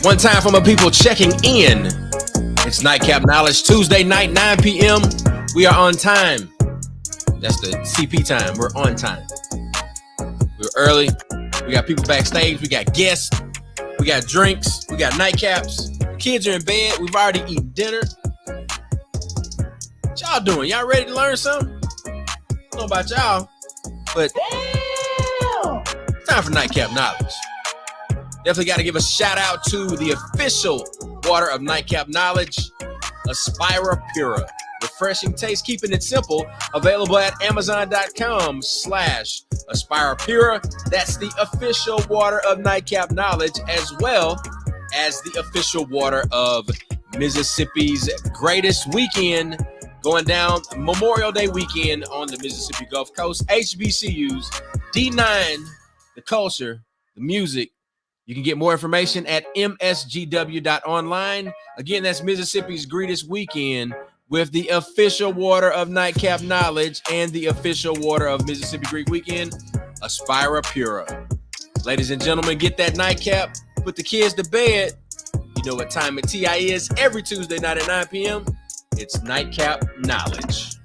One time for my people checking in. It's Nightcap Knowledge, Tuesday night, 9 p.m. We are on time. That's the CP time. We're on time. We're early. We got people backstage. We got guests. We got drinks. We got nightcaps. Kids are in bed. We've already eaten dinner. What y'all doing? Y'all ready to learn something? I don't know about y'all, but it's time for Nightcap Knowledge. Definitely got to give a shout out to the official water of Nightcap Knowledge, Aspira Pura. Refreshing taste, keeping it simple. Available at Amazon.com/Aspira Pura. That's the official water of Nightcap Knowledge, as well as the official water of Mississippi's greatest weekend, going down Memorial Day weekend on the Mississippi Gulf Coast. HBCUs, D9, the culture, the music. You can get more information at msgw.online. Again, that's Mississippi's greatest weekend with the official water of Nightcap Knowledge and the official water of Mississippi Greek Weekend, Aspira Pura. Ladies and gentlemen, get that nightcap, put the kids to bed. You know what time at TI is. Every Tuesday night at 9 p.m., it's Nightcap Knowledge.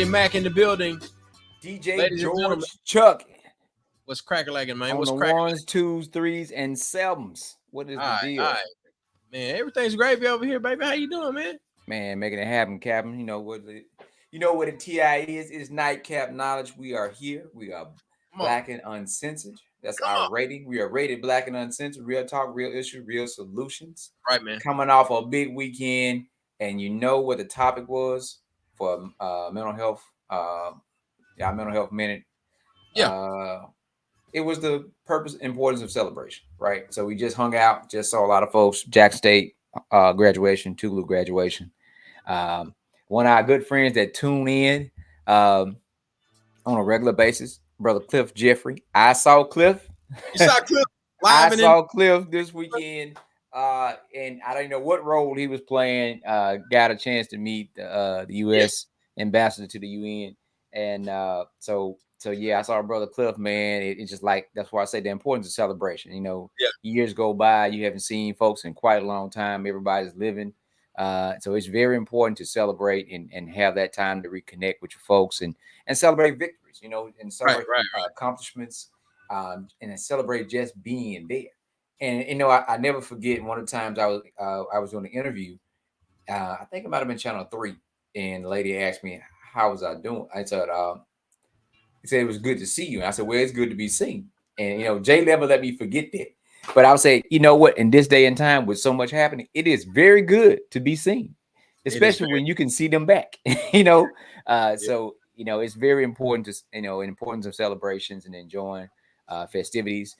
Mac in the building. DJ George Chuck. What's cracking, man? What's cracking? Ones, twos, threes, and sevens. What is the deal? All right. Man, everything's gravy over here, baby. How you doing, man? Man, making it happen, Captain. You know what the TI is? It's Nightcap Knowledge. We are here. We are Black and Uncensored. That's our rating. We are rated Black and Uncensored. Real talk, real issue, real solutions. Right, man. Coming off a big weekend, and you know what the topic was for mental health. Mental health minute. Yeah. It was the purpose, importance of celebration, right? So we just hung out, just saw a lot of folks. Jack State graduation, Tougaloo graduation. One of our good friends that tune in on a regular basis, Brother Cliff Jeffrey. I saw Cliff. You saw Cliff live? I saw Cliff this weekend. And I don't know what role he was playing. Got a chance to meet the U.S. ambassador to the UN, and so yeah, I saw our brother Cliff. Man, it's just like, that's why I say the importance of celebration. You know, years go by, you haven't seen folks in quite a long time. Everybody's living, so it's very important to celebrate and have that time to reconnect with your folks and celebrate victories. You know, and celebrate accomplishments, and celebrate just being there. And you know, I never forget one of the times I was doing an interview. I think it might have been Channel 3, and the lady asked me, how was I doing? I said, he said, it was good to see you. And I said, well, it's good to be seen. And, you know, Jay never let me forget that. But I would say, you know what, in this day and time with so much happening, it is very good to be seen. especially when you can see them back. So it's very important to importance of celebrations and enjoying festivities.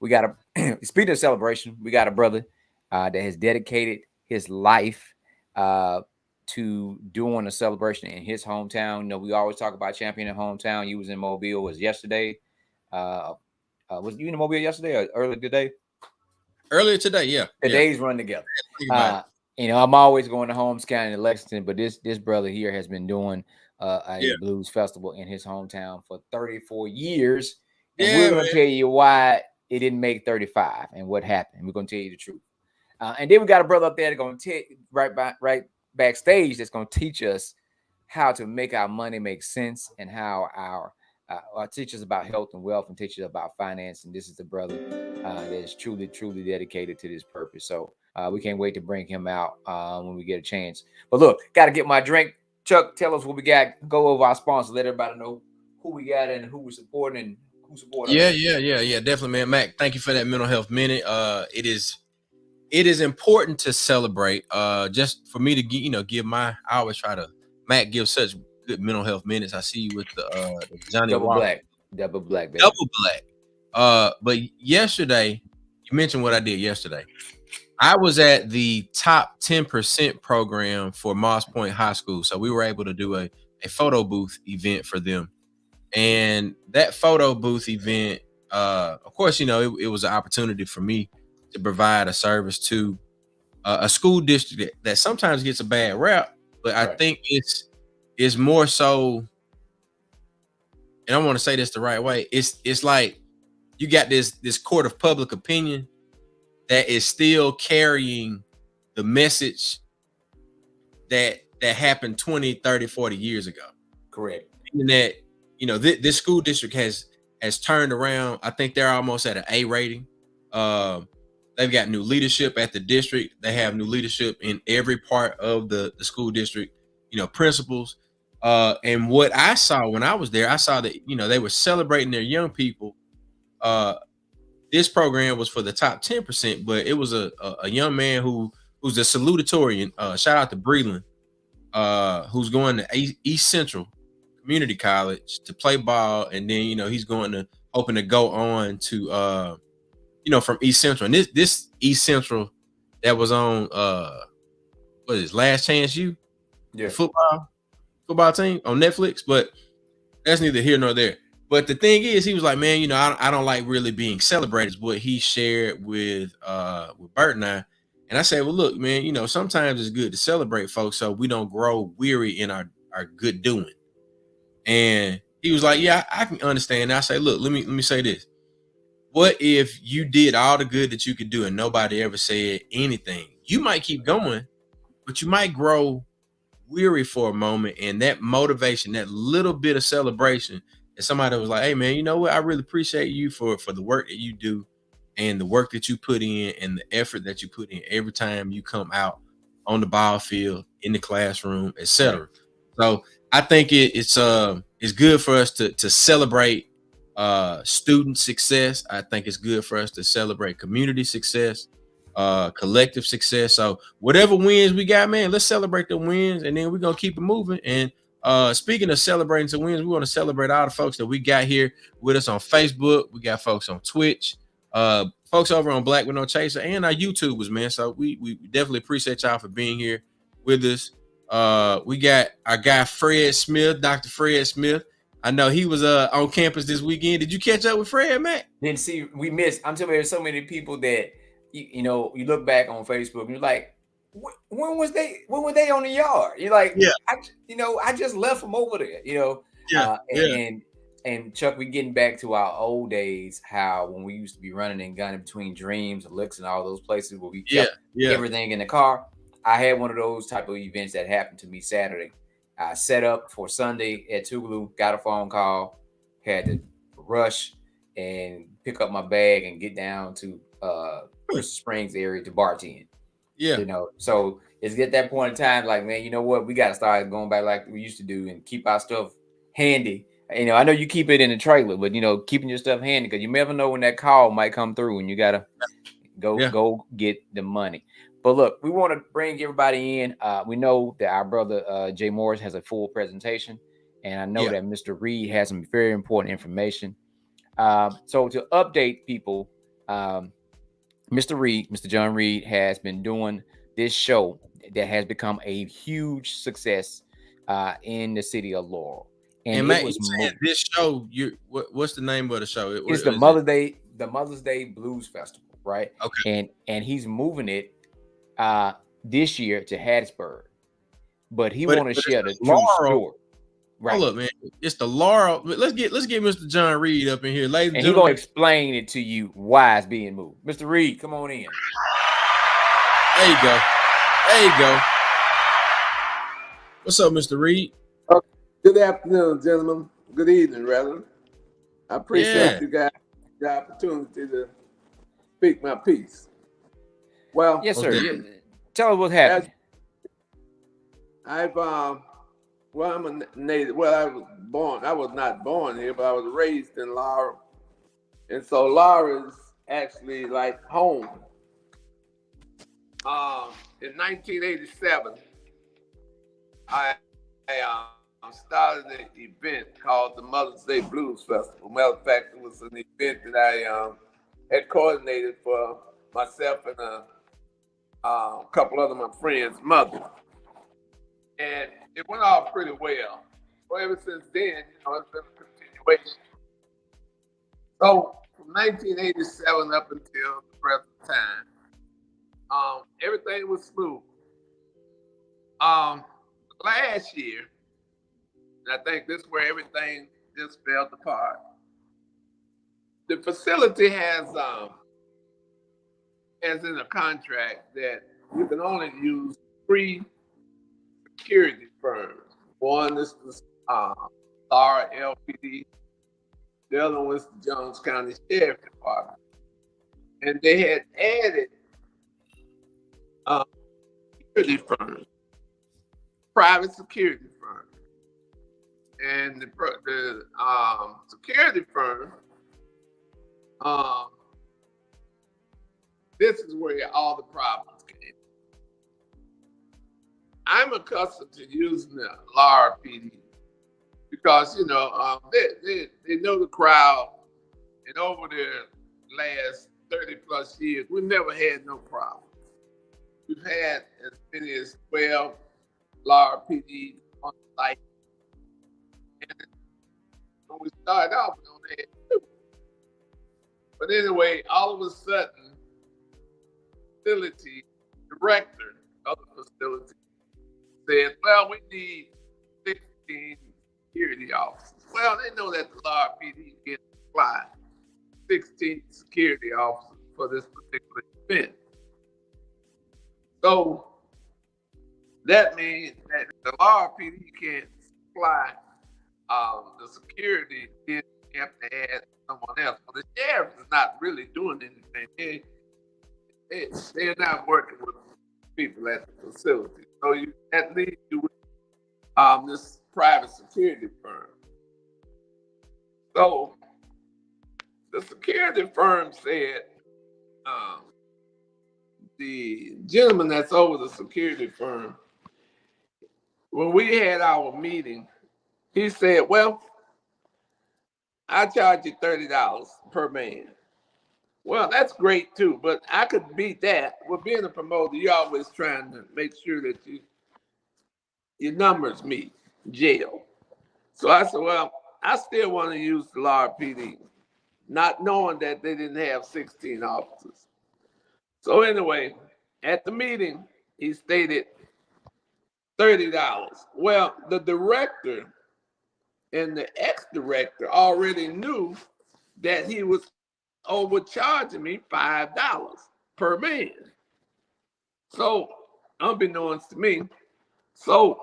We got a speaking of celebration, we got a brother that has dedicated his life to doing a celebration in his hometown. We always talk about championing hometown. You was in Mobile, was yesterday. Was you in Mobile yesterday or earlier today? Earlier today, yeah. The days run together. I'm always going to Holmes County and Lexington, but this brother here has been doing a blues festival in his hometown for 34 years. And we're going to tell you why it didn't make 35 and what happened. We're going to tell you the truth. And then we got a brother up there that's going to tell right backstage that's going to teach us how to make our money make sense and how our teach us about health and wealth and teach us about finance. And this is the brother that is truly, truly dedicated to this purpose. So we can't wait to bring him out when we get a chance. But look, got to get my drink. Chuck, tell us what we got. Go over our sponsors. Let everybody know who we got and who we're supporting and who supports us. Yeah. Definitely, man. Mac, thank you for that mental health minute. It is important to celebrate. Just for me to give I always try to, Mac, give such good mental health minutes. I see you with the Johnny Double Walker. Double black, baby. Double black. But yesterday, you mentioned what I did yesterday. I was at the top 10% program for Moss Point High School. So we were able to do a photo booth event for them. And that photo booth event, of course, it was an opportunity for me to provide a service to a school district that sometimes gets a bad rap, but I think it's more so, and I want to say this the right way. It's like you got this court of public opinion that is still carrying the message that happened 20, 30, 40 years ago. Correct. And that, this school district has turned around. I think they're almost at an A rating. They've got new leadership at the district. They have new leadership in every part of the school district, principals. And what I saw when I was there, I saw that, they were celebrating their young people. This program was for the top 10%, but it was a young man who's a salutatorian. Shout out to Breland, who's going to East Central Community College to play ball. And then, he's hoping to go on to, from East Central. And this East Central that was on, what is Last Chance U? Yeah. Football team on Netflix, but that's neither here nor there. But the thing is, he was like, man, I don't like really being celebrated, is what he shared with Bert and I. And I said, well, look, man, sometimes it's good to celebrate folks so we don't grow weary in our good doing. And he was like, yeah, I can understand. And I say, look, let me say this. What if you did all the good that you could do and nobody ever said anything? You might keep going, but you might grow weary for a moment. And that motivation, that little bit of celebration, and somebody was like, hey, man, you know what? I really appreciate you for the work that you do and the work that you put in and the effort that you put in every time you come out on the ball field, in the classroom, etc. So I think it's good for us to celebrate student success. I think it's good for us to celebrate community success, collective success. So whatever wins we got, man, let's celebrate the wins, and then we're gonna keep it moving. And speaking of celebrating some wins, we want to celebrate all the folks that we got here with us on Facebook. We got folks on Twitch, folks over on Black with No Chaser, and our YouTubers, man. So we definitely appreciate y'all for being here with us. We got our guy Fred Smith, Dr. Fred Smith. I know he was on campus this weekend. Did you catch up with Fred, Matt? Didn't see. We missed. I'm telling you, there's so many people that you look back on Facebook and you're like, when were they on the yard? You're like, yeah, I just left from over there, And Chuck, we getting back to our old days, how when we used to be running and gunning between Dreams and Licks and all those places where we kept everything in the car. I had one of those type of events that happened to me Saturday. I set up for Sunday at Tougaloo, got a phone call, had to rush and pick up my bag and get down to Crystal Springs area to bartend. Yeah. So it's at that point in time, like, man, you know what? We got to start going back like we used to do and keep our stuff handy. I know you keep it in the trailer, but, keeping your stuff handy because you never know when that call might come through and you got to go get the money. But look, we want to bring everybody in. We know that our brother Jay Morris has a full presentation, and I know that Mr. Reed has some very important information. So to update people, Mr. John Reed has been doing this show that has become a huge success in the city of Laurel. And Matt, this show, what's the name of the show? It's the Mother's Day Blues Festival, right? Okay. And he's moving it this year to Hattiesburg, but he want to share the true story. Right. Hold up, man. It's the Laurel. Let's get Mr. John Reed up in here, ladies and gentlemen. He's gonna explain it to you why it's being moved. Mr. Reed, come on in. There you go. There you go. What's up, Mr. Reed? Good afternoon, gentlemen. Good evening, rather. I appreciate you guys the opportunity to speak my piece. Well, yes, sir. Tell us what happened. I'm a native. Well, I was not born here, but I was raised in Laurel. And so Laurel is actually like home. In 1987, I started an event called the Mother's Day Blues Festival. Matter of fact, it was an event that I had coordinated for myself and a couple other my friends' mother. And it went off pretty well. So ever since then, it's been a continuation. So from 1987 up until the present time, everything was smooth. Last year, and I think this is where everything just fell apart. The facility has in a contract that you can only use 3 security firms. One is the Laurel LPD. The other one is the Jones County Sheriff Department. And they had added security firms, private security firms. And the security firm, this is where all the problems came. I'm accustomed to using the Laurel PD because, they know the crowd, and over the last 30 plus years, we've never had no problems. We've had as many as 12 Laurel PD on the site. And when we started off, we only had 2. But anyway, all of a sudden, facility director of the facility said, well, we need 16 security officers. Well, they know that the Laurel PD can supply 16 security officers for this particular event. So that means that the Laurel PD can't supply the security, then you have to add someone else. Well, the sheriff is not really doing anything. They're not working with people at the facility. So you at least do this private security firm. So the security firm said, the gentleman that's over the security firm, when we had our meeting, he said, well, I charge you $30 per man. Well, that's great too, but I could beat that. With being a promoter, you're always trying to make sure that your numbers meet jail. So I said, well, I still want to use the Laurel PD, not knowing that they didn't have 16 officers. So anyway, at the meeting, he stated $30. Well, the director and the ex-director already knew that he was overcharging me $5 per man. So, unbeknownst to me, the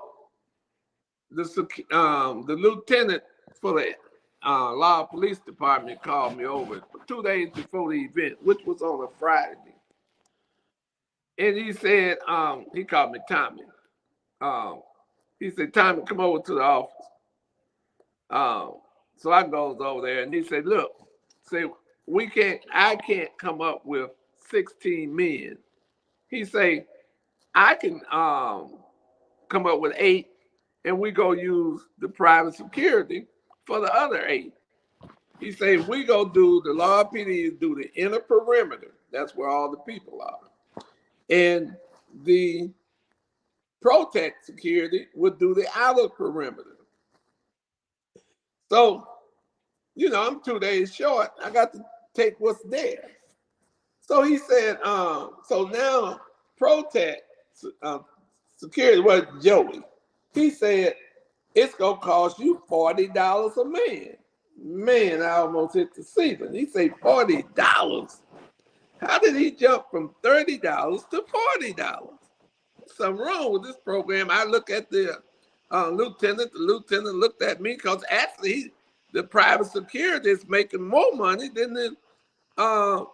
lieutenant for the Laurel Police Department called me over 2 days before the event, which was on a Friday. And he said, he called me Tommy. He said, Tommy, come over to the office. So I goes over there and he said, look, I can't come up with 16 men. He say, I can come up with 8, and we go use the private security for the other 8. He said, we go do the law PD, do the inner perimeter. That's where all the people are. And the protect security would do the outer perimeter. So, I'm 2 days short. I got to take what's there. So he said, so now protect security was Joey. He said, it's going to cost you $40 a man. Man, I almost hit the ceiling. He said $40. How did he jump from $30 to $40? Something wrong with this program. I look at the lieutenant. The lieutenant looked at me because actually the private security is making more money than the police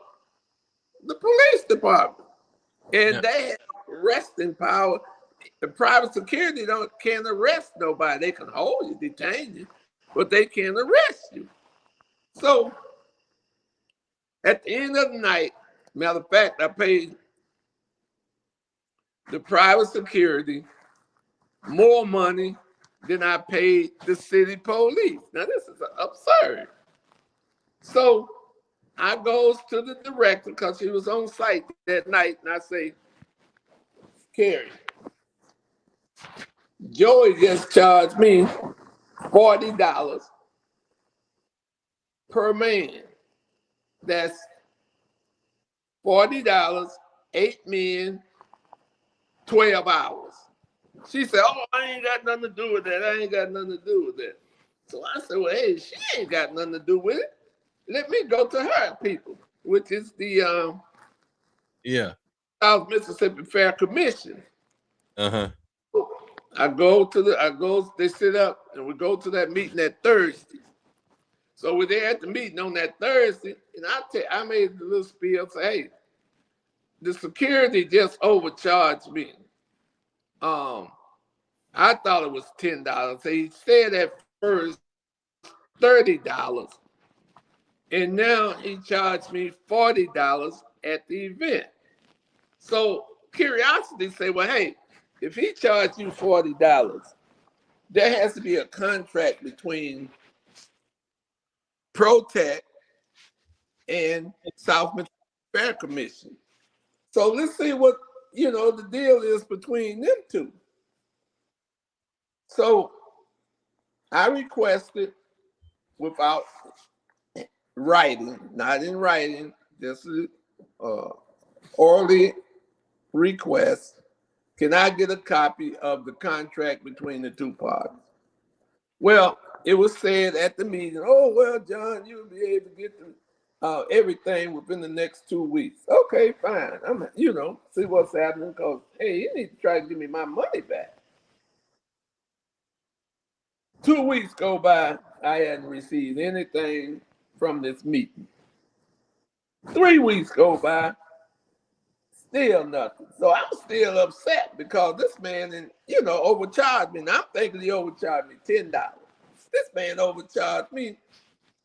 department. And they have arresting power. The private security can't arrest nobody. They can hold you, detain you, but they can't arrest you. So at the end of the night, matter of fact, I paid the private security more money than I paid the city police. Now this is absurd. So I goes to the director because she was on site that night, and I say, Carrie, Joey just charged me $40 per man. That's $40, 8 men, 12 hours. She said, oh, I ain't got nothing to do with that. I ain't got nothing to do with that. So I said, well, hey, she ain't got nothing to do with it. Let me go to her people, which is the South Mississippi Fair Commission. They sit up and we go to that meeting that Thursday. So we're there at the meeting on that Thursday, and I made a little spiel, say, hey, the security just overcharged me. I thought it was $10. So he said at first $30, and now he charged me $40 at the event. So curiosity say, well, hey, if he charged you $40, there has to be a contract between Protect and South Mississippi Fair Commission. So let's see what the deal is between them two. So I requested without writing, not in writing, just orally request, can I get a copy of the contract between the two parties? Well, it was said at the meeting, oh, well, John, you'll be able to get everything within the next 2 weeks. Okay, fine. I'm, see what's happening because, hey, you need to try to give me my money back. 2 weeks go by, I hadn't received anything from this meeting. 3 weeks go by, still nothing. So I'm still upset because this man, overcharged me. Now I'm thinking he overcharged me $10. This man overcharged me.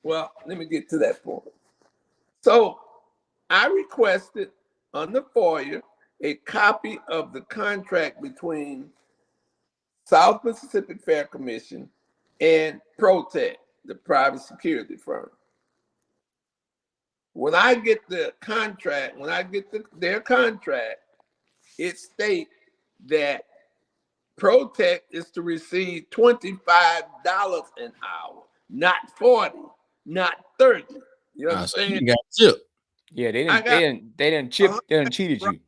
Well, let me get to that point. So I requested on the FOIA a copy of the contract between South Mississippi Fair Commission and Protect, the private security firm. When I get the contract, their contract, it states that Protect is to receive $25 an hour, not $40, not $30. You understand? You got chipped. Yeah, they didn't cheated you.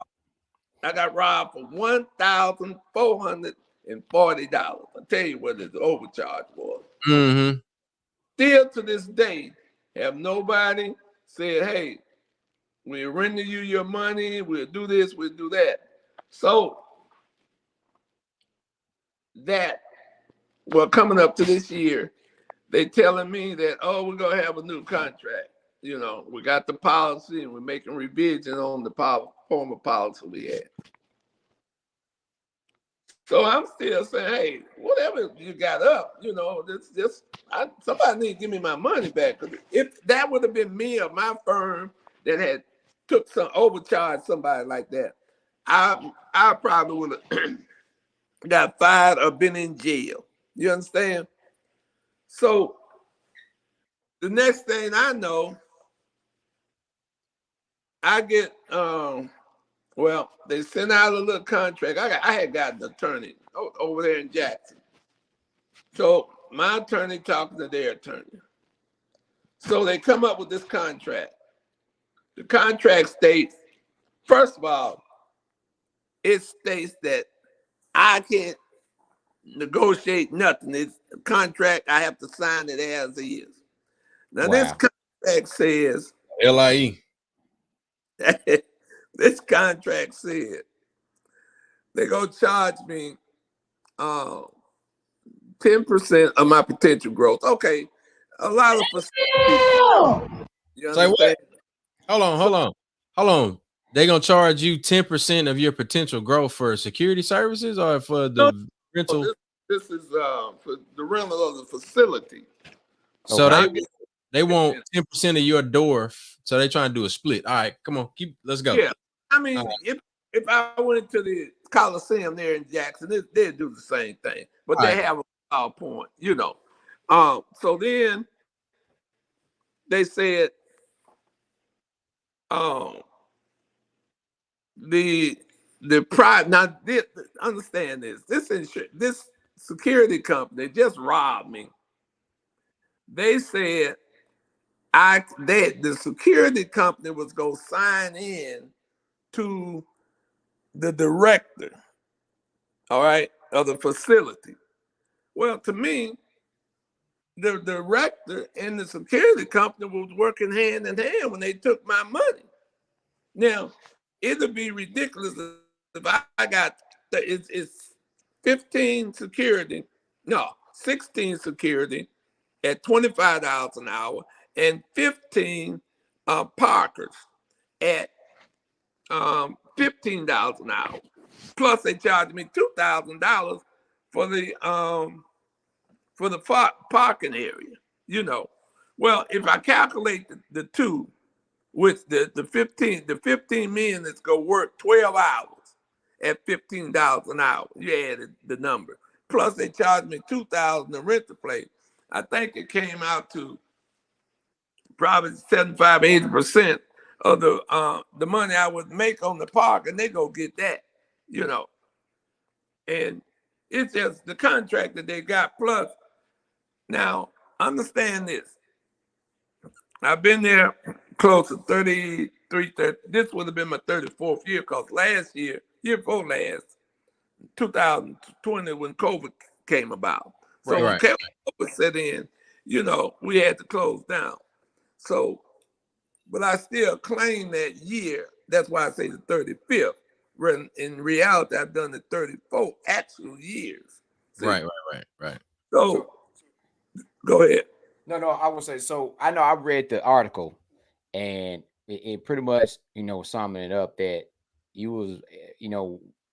I got robbed for $1,440. I'll tell you what the overcharge was. Mm-hmm. Still to this day, have nobody said, hey, we'll render you your money, we'll do this, we'll do that. So coming up to this year, they telling me that, oh, we're going to have a new contract. We got the policy and we're making revision on the former policy we had. So I'm still saying, hey, whatever you got up, somebody need to give me my money back. If that would have been me or my firm that had overcharged somebody like that, I probably would have got fired or been in jail. You understand? So the next thing I know, I get well, they sent out a little contract. I had got an attorney over there in Jackson. So my attorney talking to their attorney. So they come up with this contract. The contract states, first of all, it states that I can't negotiate nothing. It's a contract. I have to sign it as is. Now, this Wow. contract says, LIE. this contract said they're going to charge me 10% of my potential growth. Okay, a lot of facilities. You Say understand? what? Hold on. They gonna charge you 10% of your potential growth for security services or for No, the rental? this is for the rental of the facility. So Okay. they want 10% of your door. So they trying to do a split. All right, come on, let's go. Yeah, I mean, if I went to the Coliseum there in Jackson, they'd do the same thing, but they have a PowerPoint, you know. So then they said, the pride. Now, understand this. This security company just robbed me. They said the security company was gonna sign in to the director, all right, of the facility. Well, to me, the director and the security company was working hand in hand when they took my money. Now, it'd be ridiculous if I got it's 15 security, no, 16 security at $25 an hour and 15 parkers at $15 an hour. Plus, they charged me $2,000 for the parking area. You know, well, if I calculate the two with the 15 men that's gonna work 12 hours at $15 an hour, you added the number. Plus, they charged me $2,000 to rent the place. I think it came out to probably 75-80% of the money I would make on the park, and they go get that, you know. And it's just the contract that they got. Plus, now understand this. I've been there close to 33. This would have been my 34th year, because last year before last, 2020, when COVID came about. So when COVID set in, you know, we had to close down. So, but I still claim that year. That's why I say the 35th. When in reality, I've done the 34 actual years. See? Right. So, go ahead. No, I would say so. I know I read the article, and it pretty much, summing it up that you was,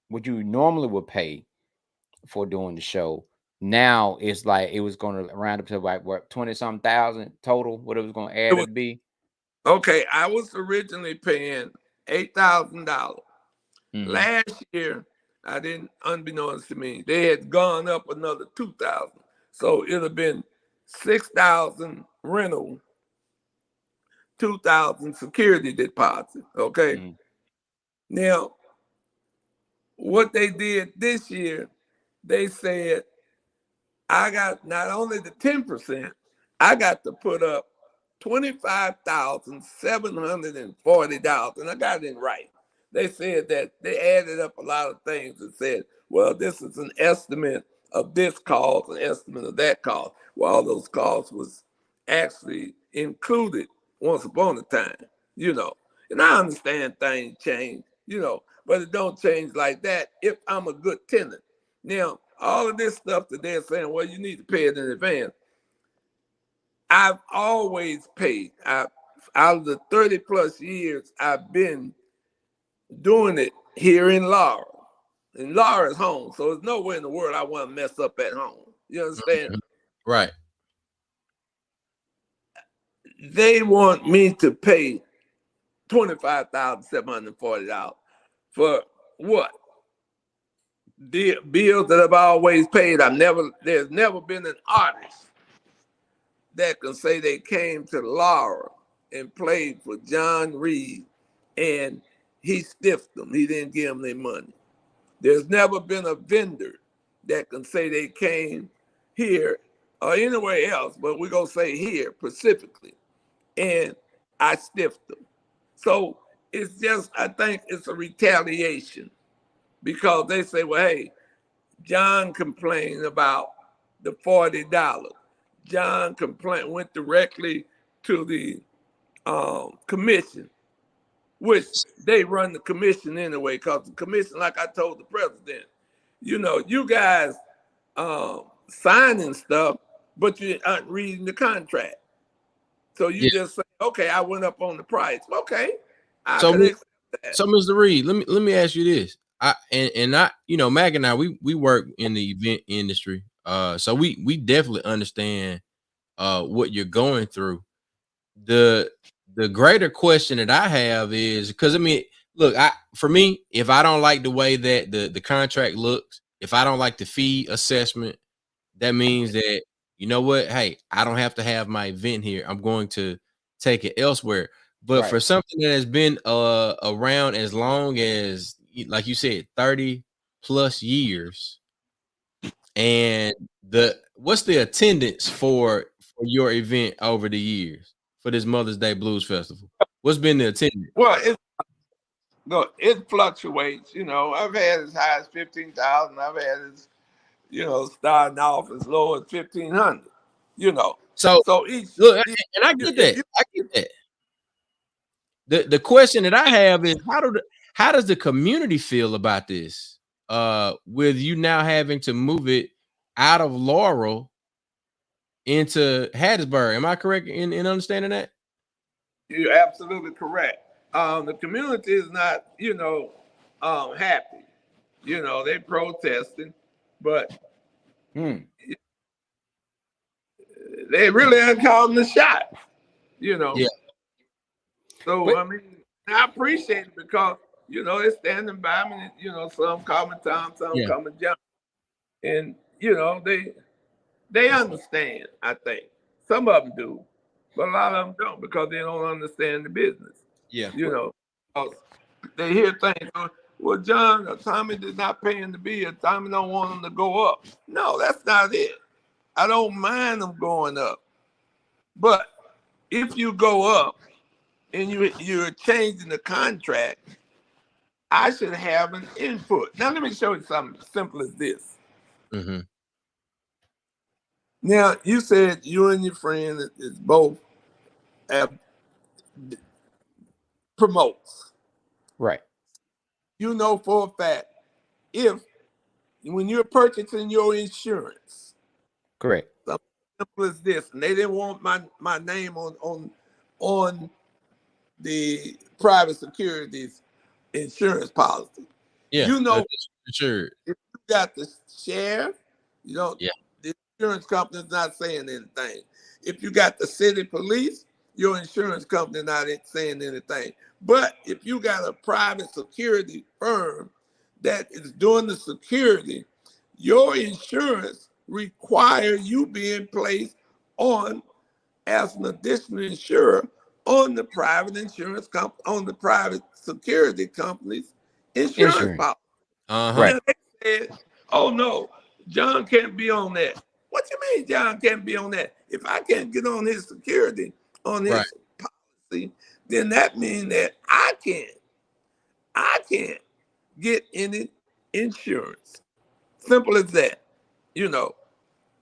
what you normally would pay for doing the show. Now it's like it was going to round up to like what 20-something thousand total. What it was going to add to be. Okay, I was originally paying $8,000. Mm-hmm. Last year, I didn't, unbeknownst to me, they had gone up another $2,000. So it'd have been $6,000 rental, $2,000 security deposit. Okay. Mm-hmm. Now, what they did this year, they said I got not only the 10%, I got to put up $25,740, and I got it in right. They said that they added up a lot of things and said, well, this is an estimate of this cost, an estimate of that cost. Well, all those costs was actually included once upon a time, you know. And I understand things change, you know, but it don't change like that if I'm a good tenant. Now, all of this stuff that they're saying, well, you need to pay it in advance. I've always paid. Out of the 30 plus years I've been doing it here in Laurel. And Laurel's home, so there's nowhere in the world I want to mess up at home. You understand? Right. They want me to pay $25,740 for what? The bills that I've always paid. There's never been an artist that can say they came to Laura and played for John Reed and he stiffed them. He didn't give them their money. There's never been a vendor that can say they came here or anywhere else, but we're going to say here specifically, and I stiffed them. So it's just, I think it's a retaliation because they say, well, hey, John complained about the $40. John went directly to the commission, which they run the commission anyway, because the commission, like I told the president, you guys signing stuff, but you aren't reading the contract. So you just say, okay, I went up on the price. Okay, I can accept that. So Mr. Reed, let me ask you this. Mag and I, we work in the event industry. So we definitely understand what you're going through. The greater question that I have is, because I mean, look, for me, if I don't like the way that the contract looks, if I don't like the fee assessment, that means that, you know what, hey, I don't have to have my event here. I'm going to take it elsewhere. But for something that has been around as long as, like you said, 30 plus years, and what's the attendance for your event over the years for this Mother's Day Blues Festival? What's been the attendance? Well, it fluctuates. I've had as high as 15,000. I've had as, starting off as low as 1,500. So each look, and I get that. I get that. The question that I have is, how does the community feel about this? With you now having to move it out of Laurel into Hattiesburg. Am I correct in understanding that? You're absolutely correct. The community is not, happy. They protesting, but they really aren't calling the shot. Yeah. So I mean, I appreciate it because they're standing by me. Some coming Tom, some coming John, and they understand. I think some of them do, but a lot of them don't because they don't understand the business. Yeah. They hear things. Well, John or Tommy did not pay him to be here. Tommy don't want them to go up. No, that's not it. I don't mind them going up, but if you go up and you're changing the contract, I should have an input. Now, let me show you something simple as this. Mm-hmm. Now, you said you and your friend is both promotes. Right. You know for a fact, when you're purchasing your insurance, correct, something simple as this, and they didn't want my name on the private securities insurance policy. Yeah, sure. If you got the sheriff, the insurance company's not saying anything. If you got the city police, your insurance company not saying anything. But if you got a private security firm that is doing the security, your insurance require you being placed on as an additional insurer on the private insurance on the private security company's insurance policy. Right. They said, oh no, John can't be on that. What you mean John can't be on that? If I can't get on his security on his policy, then that means that I can't get any insurance. Simple as that.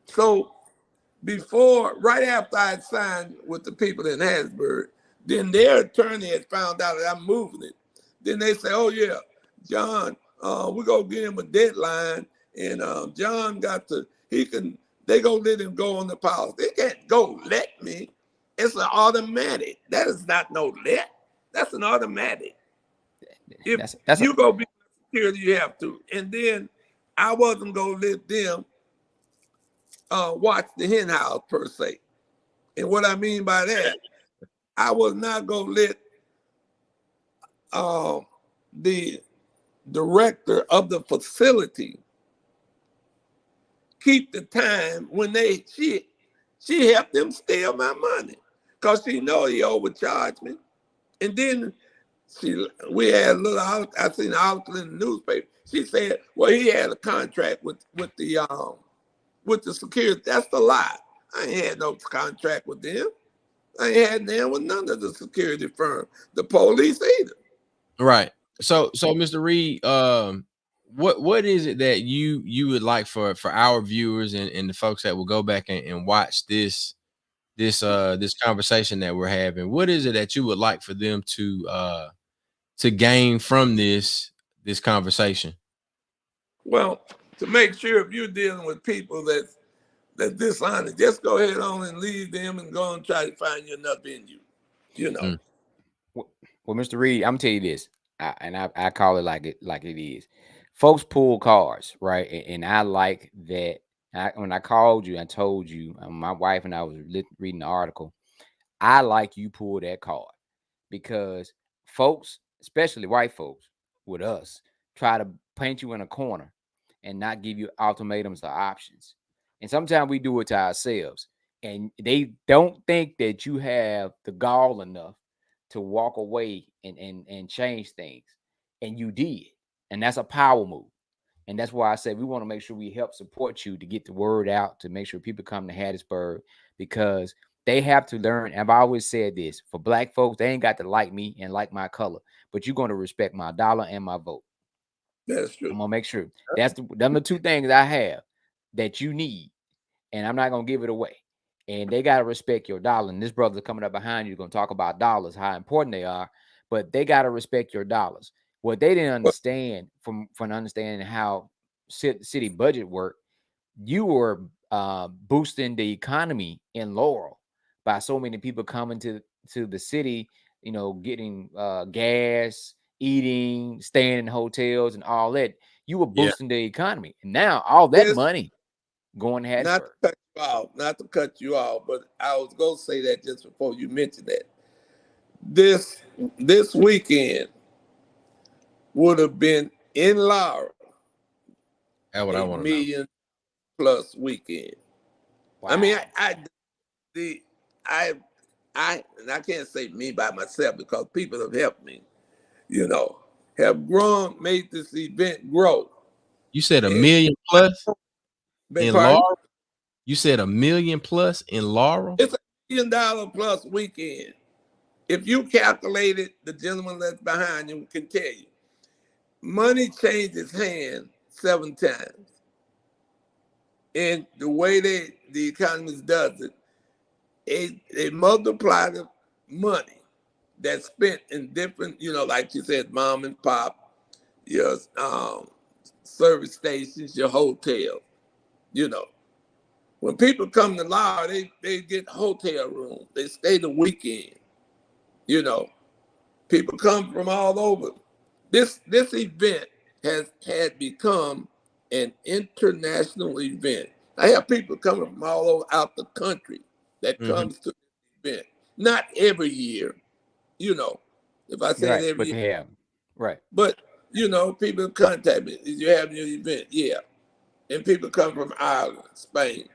So right after I signed with the people in Hattiesburg, then their attorney had found out that I'm moving it. Then they say, oh yeah, John, we're gonna give him a deadline, and John they gonna let him go on the policy. They can't go let me. It's an automatic. That is not no let. That's an automatic. If you go be security, you have to. And then I wasn't gonna let them watch the hen house per se. And what I mean by that, I was not gonna let the director of the facility keep the time when she helped them steal my money because she know he overcharged me. And then we had a little, I seen an article in the newspaper. She said, well, he had a contract with the security. That's the lie. I ain't had no contract with them. I ain't had them with none of the security firm, the police either. Right. So Mr. Reed, what is it that you would like for our viewers and the folks that will go back and watch this conversation that we're having? What is it that you would like for them to gain from this conversation? Well, to make sure if you're dealing with people that's dishonest, just go ahead on and leave them and go and try to find you enough in you. You know. Well, Mr. Reed, I'm gonna tell you this, I call it like it is. Folks pull cards, right? And I like that. When I called you, I told you, my wife and I was reading the article. I like you pull that card because folks, especially white folks with us, try to paint you in a corner and not give you ultimatums or options. And sometimes we do it to ourselves. And they don't think that you have the gall enough to walk away and change things. And you did. And that's a power move. And that's why I said we want to make sure we help support you to get the word out, to make sure people come to Hattiesburg, because they have to learn. I've always said this, for black folks, they ain't got to like me and like my color, but you're going to respect my dollar and my vote. That's true. I'm going to make sure. Them the two things I have that you need, and I'm not going to give it away. And they got to respect your dollar. And this brother coming up behind you is going to talk about dollars, how important they are, but they got to respect your dollars. What they didn't understand from understanding how city budget work, you were boosting the economy in Laurel by so many people coming to the city, getting gas, eating, staying in hotels and all that. You were boosting the economy. And now all that money going to Hattiesburg. Not to cut you off, but I was going to say that just before you mentioned that. This weekend would have been in Laurel That's what I want to know. $1 million plus weekend. Wow. I mean, and I can't say me by myself because people have helped me, have grown, made this event grow. You said $1 million plus in Laurel? You said $1 million plus in Laurel? It's $1 million plus weekend. If you calculate it, the gentleman that's behind you can tell you. Money changes hands 7 times. And the way the economist does it, they multiply the money that's spent in different, like you said, mom and pop, your service stations, your hotel. When people come to Laurel, they get hotel rooms. They stay the weekend. People come from all over. This event had become an international event. I have people coming from all over out the country that comes to the event. Not every year, if I say it every year. They have. Right. But, people contact me. Did you have your event? Yeah. And people come from Ireland, Spain,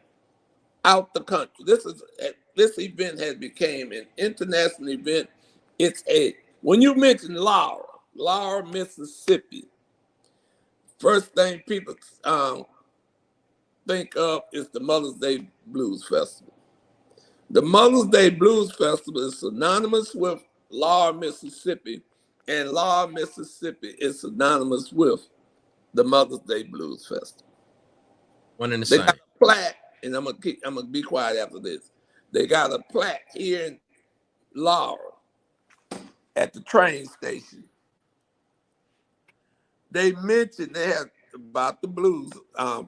out the country. This event has become an international event. When you mention Laurel, Mississippi, first thing people think of is the Mother's Day Blues Festival. The Mother's Day Blues Festival is synonymous with Laurel, Mississippi, and Laurel, Mississippi is synonymous with the Mother's Day Blues Festival. One in the same. They got a plaque, and I'm gonna be quiet after this. They got a plaque here in Laurel at the train station. They mentioned they had about the blues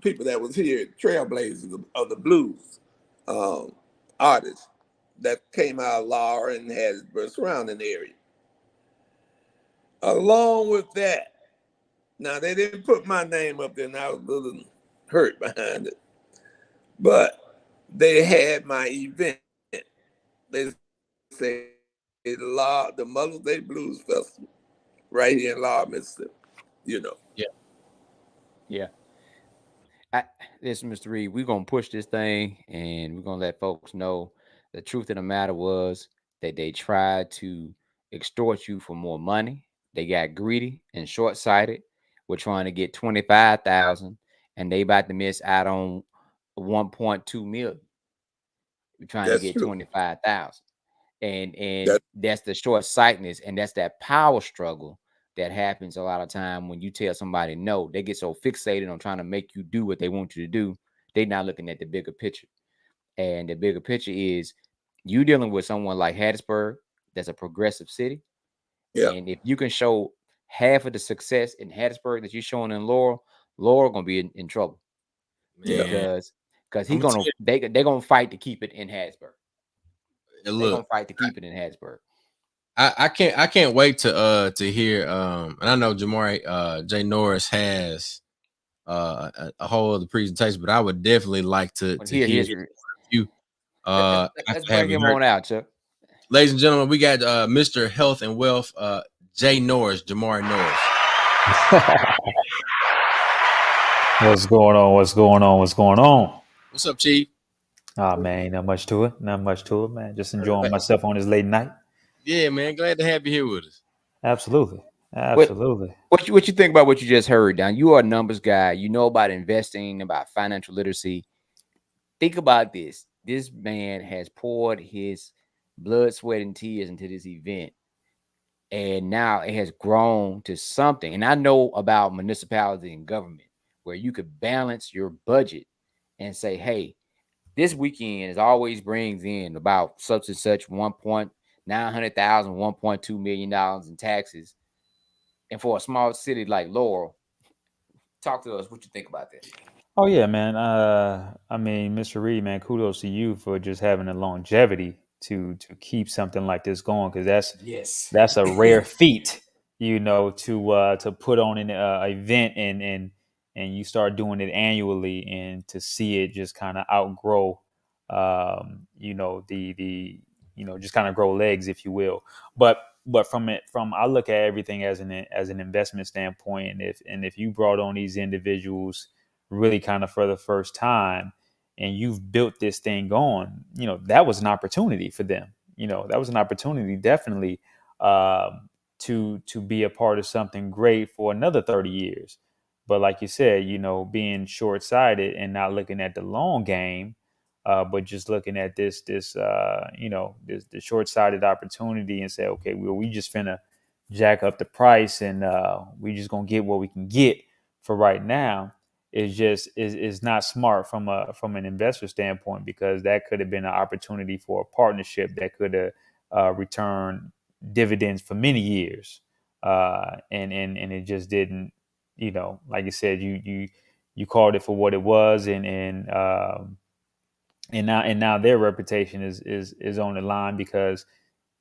people that was here, trailblazers of the blues artists that came out of Laurel and Hattiesburg surrounding area. Along with that, now they didn't put my name up there, and I was a little hurt behind it, but they had my event. They say the Mother's Day Blues Festival right here in Laurel, Mississippi. you know. Yeah. Listen, Mr. Reed, we're gonna push this thing and we're gonna let folks know the truth of the matter was that they tried to extort you for more money. They got greedy and short-sighted. We're trying to get 25,000 and they about to miss out on 1.2 million. We're trying to That's get true. 25,000. And That, that's the short-sightedness and that's that power struggle that happens a lot of time when you tell somebody no. They get so fixated on trying to make you do what they want you to do, they're not looking at the bigger picture. And the bigger picture is you dealing with someone like Hattiesburg, that's a progressive city. yeah. And if you can show half of the success in Hattiesburg that you're showing in Laurel gonna be in trouble. Yeah. Man, Because I'm he's gonna gonna they're gonna fight to keep it in Hattiesburg. tell you, They're look, gonna fight to keep it in Hattiesburg. I can't wait to hear and I know Jamari J Norris has a whole other presentation, but I would definitely like to But hear his you let's after bring having him heard. on out, Chuck. Ladies and gentlemen, we got Mr. Health and Wealth J Norris, Jamari Norris. What's going on? What's going on? What's going on? What's up, Chief? Oh man, not much to it. Not much to it, man. Just enjoying myself on this late night. Yeah, man, glad to have you here with us. Absolutely. Absolutely. What you think about what you just heard, Don? You are a numbers guy. You know about investing, about financial literacy. Think about this. This man has poured his blood, sweat, and tears into this event. And now it has grown to something. And I know about municipality and government where you could balance your budget and say, hey, this weekend is always brings in about such and such 1.900,000, $1.2 million in taxes. And for a small city like Laurel, talk to us. What you think about that? Oh yeah, man. I mean, Mr. Reed, man, kudos to you for just having the longevity to keep something like this going, because Yes. that's a rare feat, to put on an event and you start doing it annually and to see it just kind of outgrow, just kind of grow legs, if you will. But from I look at everything as an investment standpoint, and if you brought on these individuals really kind of for the first time and you've built this thing on, that was an opportunity for them. That was an opportunity definitely, to be a part of something great for another 30 years. But like you said, being short-sighted and not looking at the long game, but just looking at this the short-sighted opportunity and say, okay, well, we just finna jack up the price and we just gonna get what we can get for right now, is not smart from an investor standpoint, because that could have been an opportunity for a partnership that could have returned dividends for many years, and it just didn't. Like you said, you called it for what it was, and now their reputation is on the line, because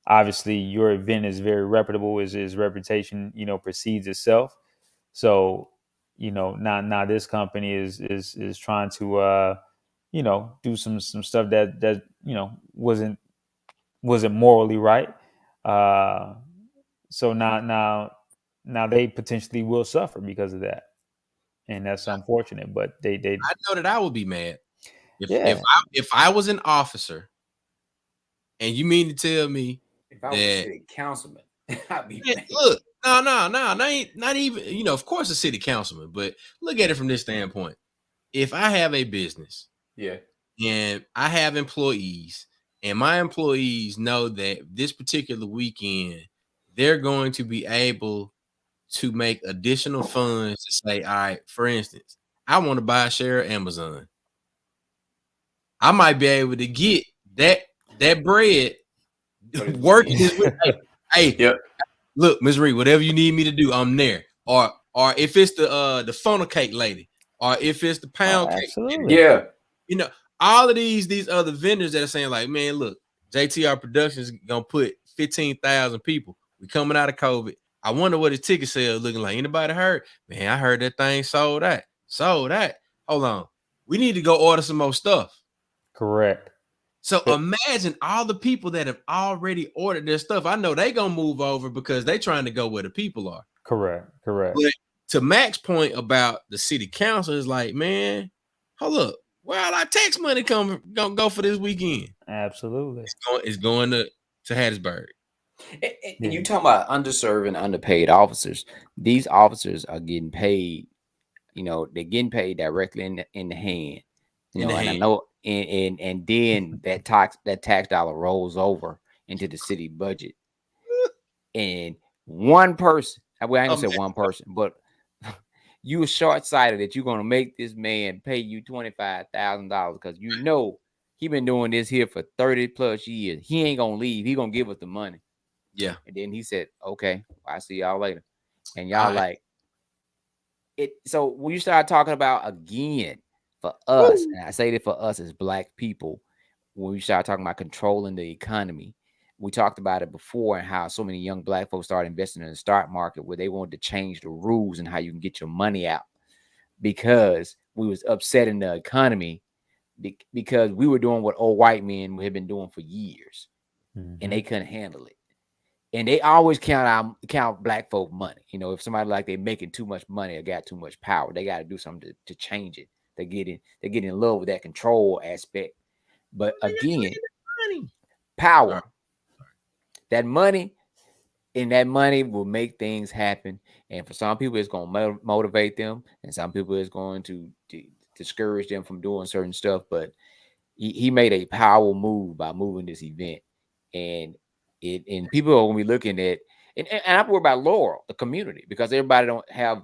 obviously your event is very reputable. His reputation precedes itself. So now this company is trying to do some stuff that wasn't morally right. So now they potentially will suffer because of that, and that's unfortunate. But they I know that I would be mad yeah, if I was an officer, and you mean to tell me If I was a city councilman, I'd be mad. look, no, not even, of course, a city councilman, but look at it from this standpoint. If I have a business, Yeah. and I have employees, and my employees know that this particular weekend they're going to be able to make additional funds to say, all right, for instance, I want to buy a share of Amazon. I might be able to get that bread working this week. Hey, Yep. Look, Ms. Reed, whatever you need me to do, I'm there. Or if it's the funnel cake lady, or if it's the pound cake lady. absolutely. Yeah. All of these other vendors that are saying like, man, look, JTR Productions gonna put 15,000 people. We coming out of COVID. I wonder what his ticket sales looking like. Anybody heard? Man, I heard that thing sold out. Sold out. Hold on. We need to go order some more stuff. Correct. So imagine all the people that have already ordered their stuff. I know they gonna move over because they trying to go where the people are. Correct. But to Mac's point about the city council, is like, man, hold up, where all our tax money gonna go for this weekend? Absolutely. It's going to Hattiesburg. And you talking about underserved and underpaid officers. These officers are getting paid. They're getting paid directly in the hand. I know, and then that tax dollar rolls over into the city budget. And one person, well, I ain't gonna say one person, but you were short-sighted that you're gonna make this man pay you $25,000 because he been doing this here for 30 plus years. He ain't gonna leave. He gonna give us the money. Yeah. And then he said, okay, I'll see y'all later. And y'all like it. So when you start talking about, again, for us, and I say that for us as Black people, when we start talking about controlling the economy, we talked about it before and how so many young Black folks started investing in the stock market where they wanted to change the rules and how you can get your money out because we was upsetting the economy because we were doing what old white men had been doing for years and they couldn't handle it. And they always count Black folk money. If somebody like they making too much money or got too much power, they got to do something to change it. They get in love with that control aspect. But again, power, that money, and that money will make things happen. And for some people, it's going to motivate them, and some people it's going to discourage them from doing certain stuff. But he made a powerful move by moving this event, and people are going to be looking at, and I'm worried about Laurel, the community, because everybody don't have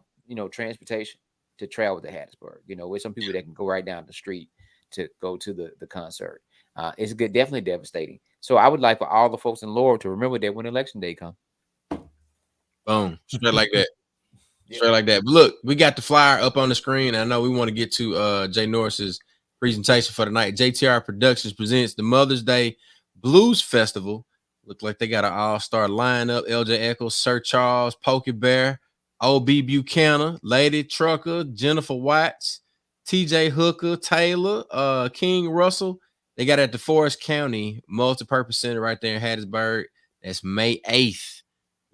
transportation to travel to Hattiesburg. With some people that can go right down the street to go to the concert. It's definitely devastating. So I would like for all the folks in Laurel to remember that when election day comes. Boom, straight like that. Straight like that. But look, we got the flyer up on the screen. I know we want to get to Jay Norris's presentation for the night. JTR Productions presents the Mother's Day Blues Festival. Look like they got an all-star lineup. LJ Eccles, Sir Charles, Pokey Bear, O.B. Buchanan, Lady Trucker, Jennifer Watts, TJ Hooker, Taylor, King Russell. They got it at the Forest County Multipurpose Center right there in Hattiesburg. That's May 8th.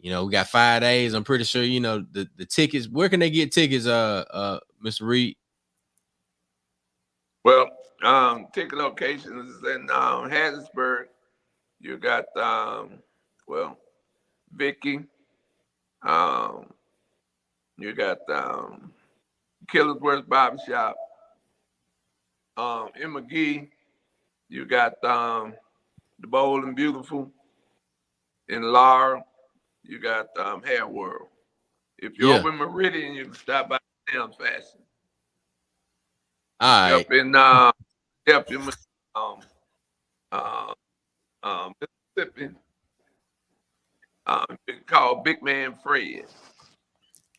We got 5 days. I'm pretty sure, the tickets. Where can they get tickets, Mr. Reed? Well, ticket locations is in Hattiesburg. You got Vicky. You got Killersworth Barbershop. In McGee, you got the Bold and Beautiful. In Laurel, you got Hair World. If you're over in Meridian, you can stop by Sam's Fashion. All right. Up in Mississippi, called Big Man Fred.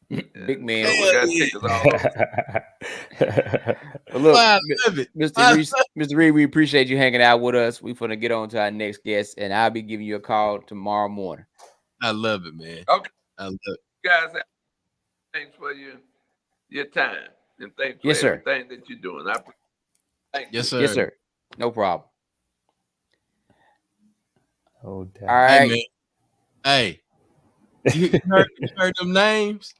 Big Man. We got tickets all over. Well, look, Mr. Reed, we appreciate you hanging out with us. We're going to get on to our next guest, and I'll be giving you a call tomorrow morning. I love it, man. Okay. I love it. You guys, thanks for your time, and thanks for everything that you're doing. Thank you. Yes, sir. Yes, sir. No problem. Oh, damn. All right. Hey, man. Hey, you heard them names?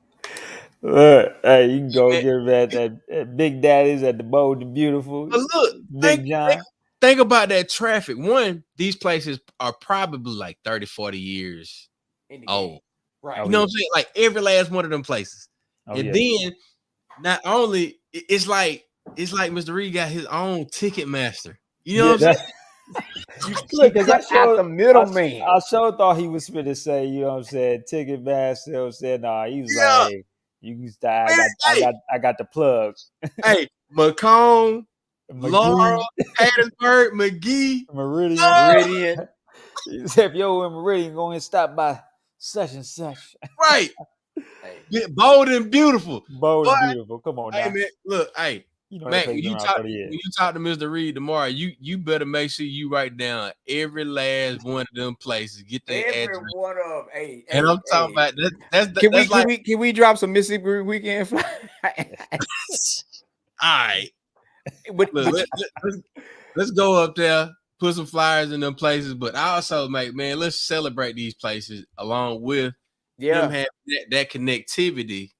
Hey, you can go get that Big Daddy's at the Bold and Beautiful. But look, Big John. Think about that traffic. One, these places are probably like 30, 40 years old. Right. You know what I'm saying? Like every last one of them places. Then not only it's like Mr. Reed got his own ticket master. You know what I'm saying? Look, I the middleman. I sure thought he was going to say, you know what I'm saying, ticket master. Said, nah, he was like, hey, you can start. I got the plug. Hey, Macomb, Laurel, Hattiesburg, McGee, Meridian. He said, if you're in Meridian, go and stop by such and such. Right. Hey. Bold and Beautiful. Bold and Beautiful. Come on now. Hey, man, look, hey. Mac, when you talk to Mr. Reed tomorrow, you better make sure you write down every last one of them places. Get their address. Every one of them. And I'm talking about that. Can we drop some Mississippi weekend fly? All right. Let's go up there, put some flyers in them places. But I also let's celebrate these places along with them having that connectivity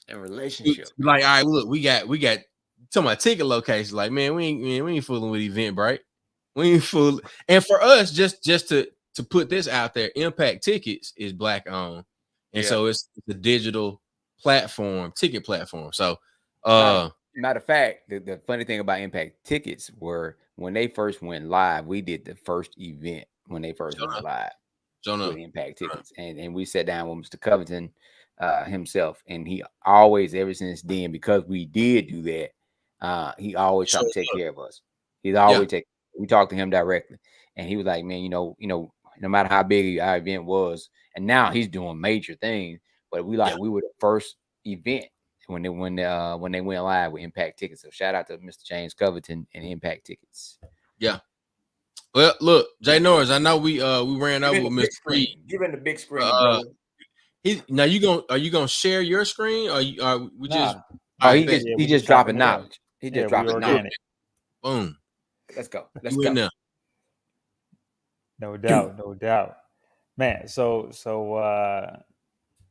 A relationship. Like, all right, look, we got talking about ticket location. Like, man, we ain't fooling with Eventbrite. We ain't fooling. And for us, just to put this out there, Impact Tickets is Black owned, and so it's a digital platform, ticket platform. So, matter of fact, the funny thing about Impact Tickets were when they first went live, we did the first event when they first went live with Impact Tickets, and we sat down with Mr. Covington himself, and he always, ever since then, because we did do that, he always tried to take care of us. He's always we talked to him directly, and he was like, man, no matter how big our event was, and now he's doing major things, but we were the first event when they went live with Impact Tickets. So shout out to Mr. James Covington and Impact Tickets. Yeah. Well, look, Jay Norris, I know we ran over with Mr. Screen. Give him the big screen, brother. Are you gonna share your screen, or we just? He just dropping knowledge. He just dropping knowledge. Boom. Let's go. Let's go. No doubt, man. So I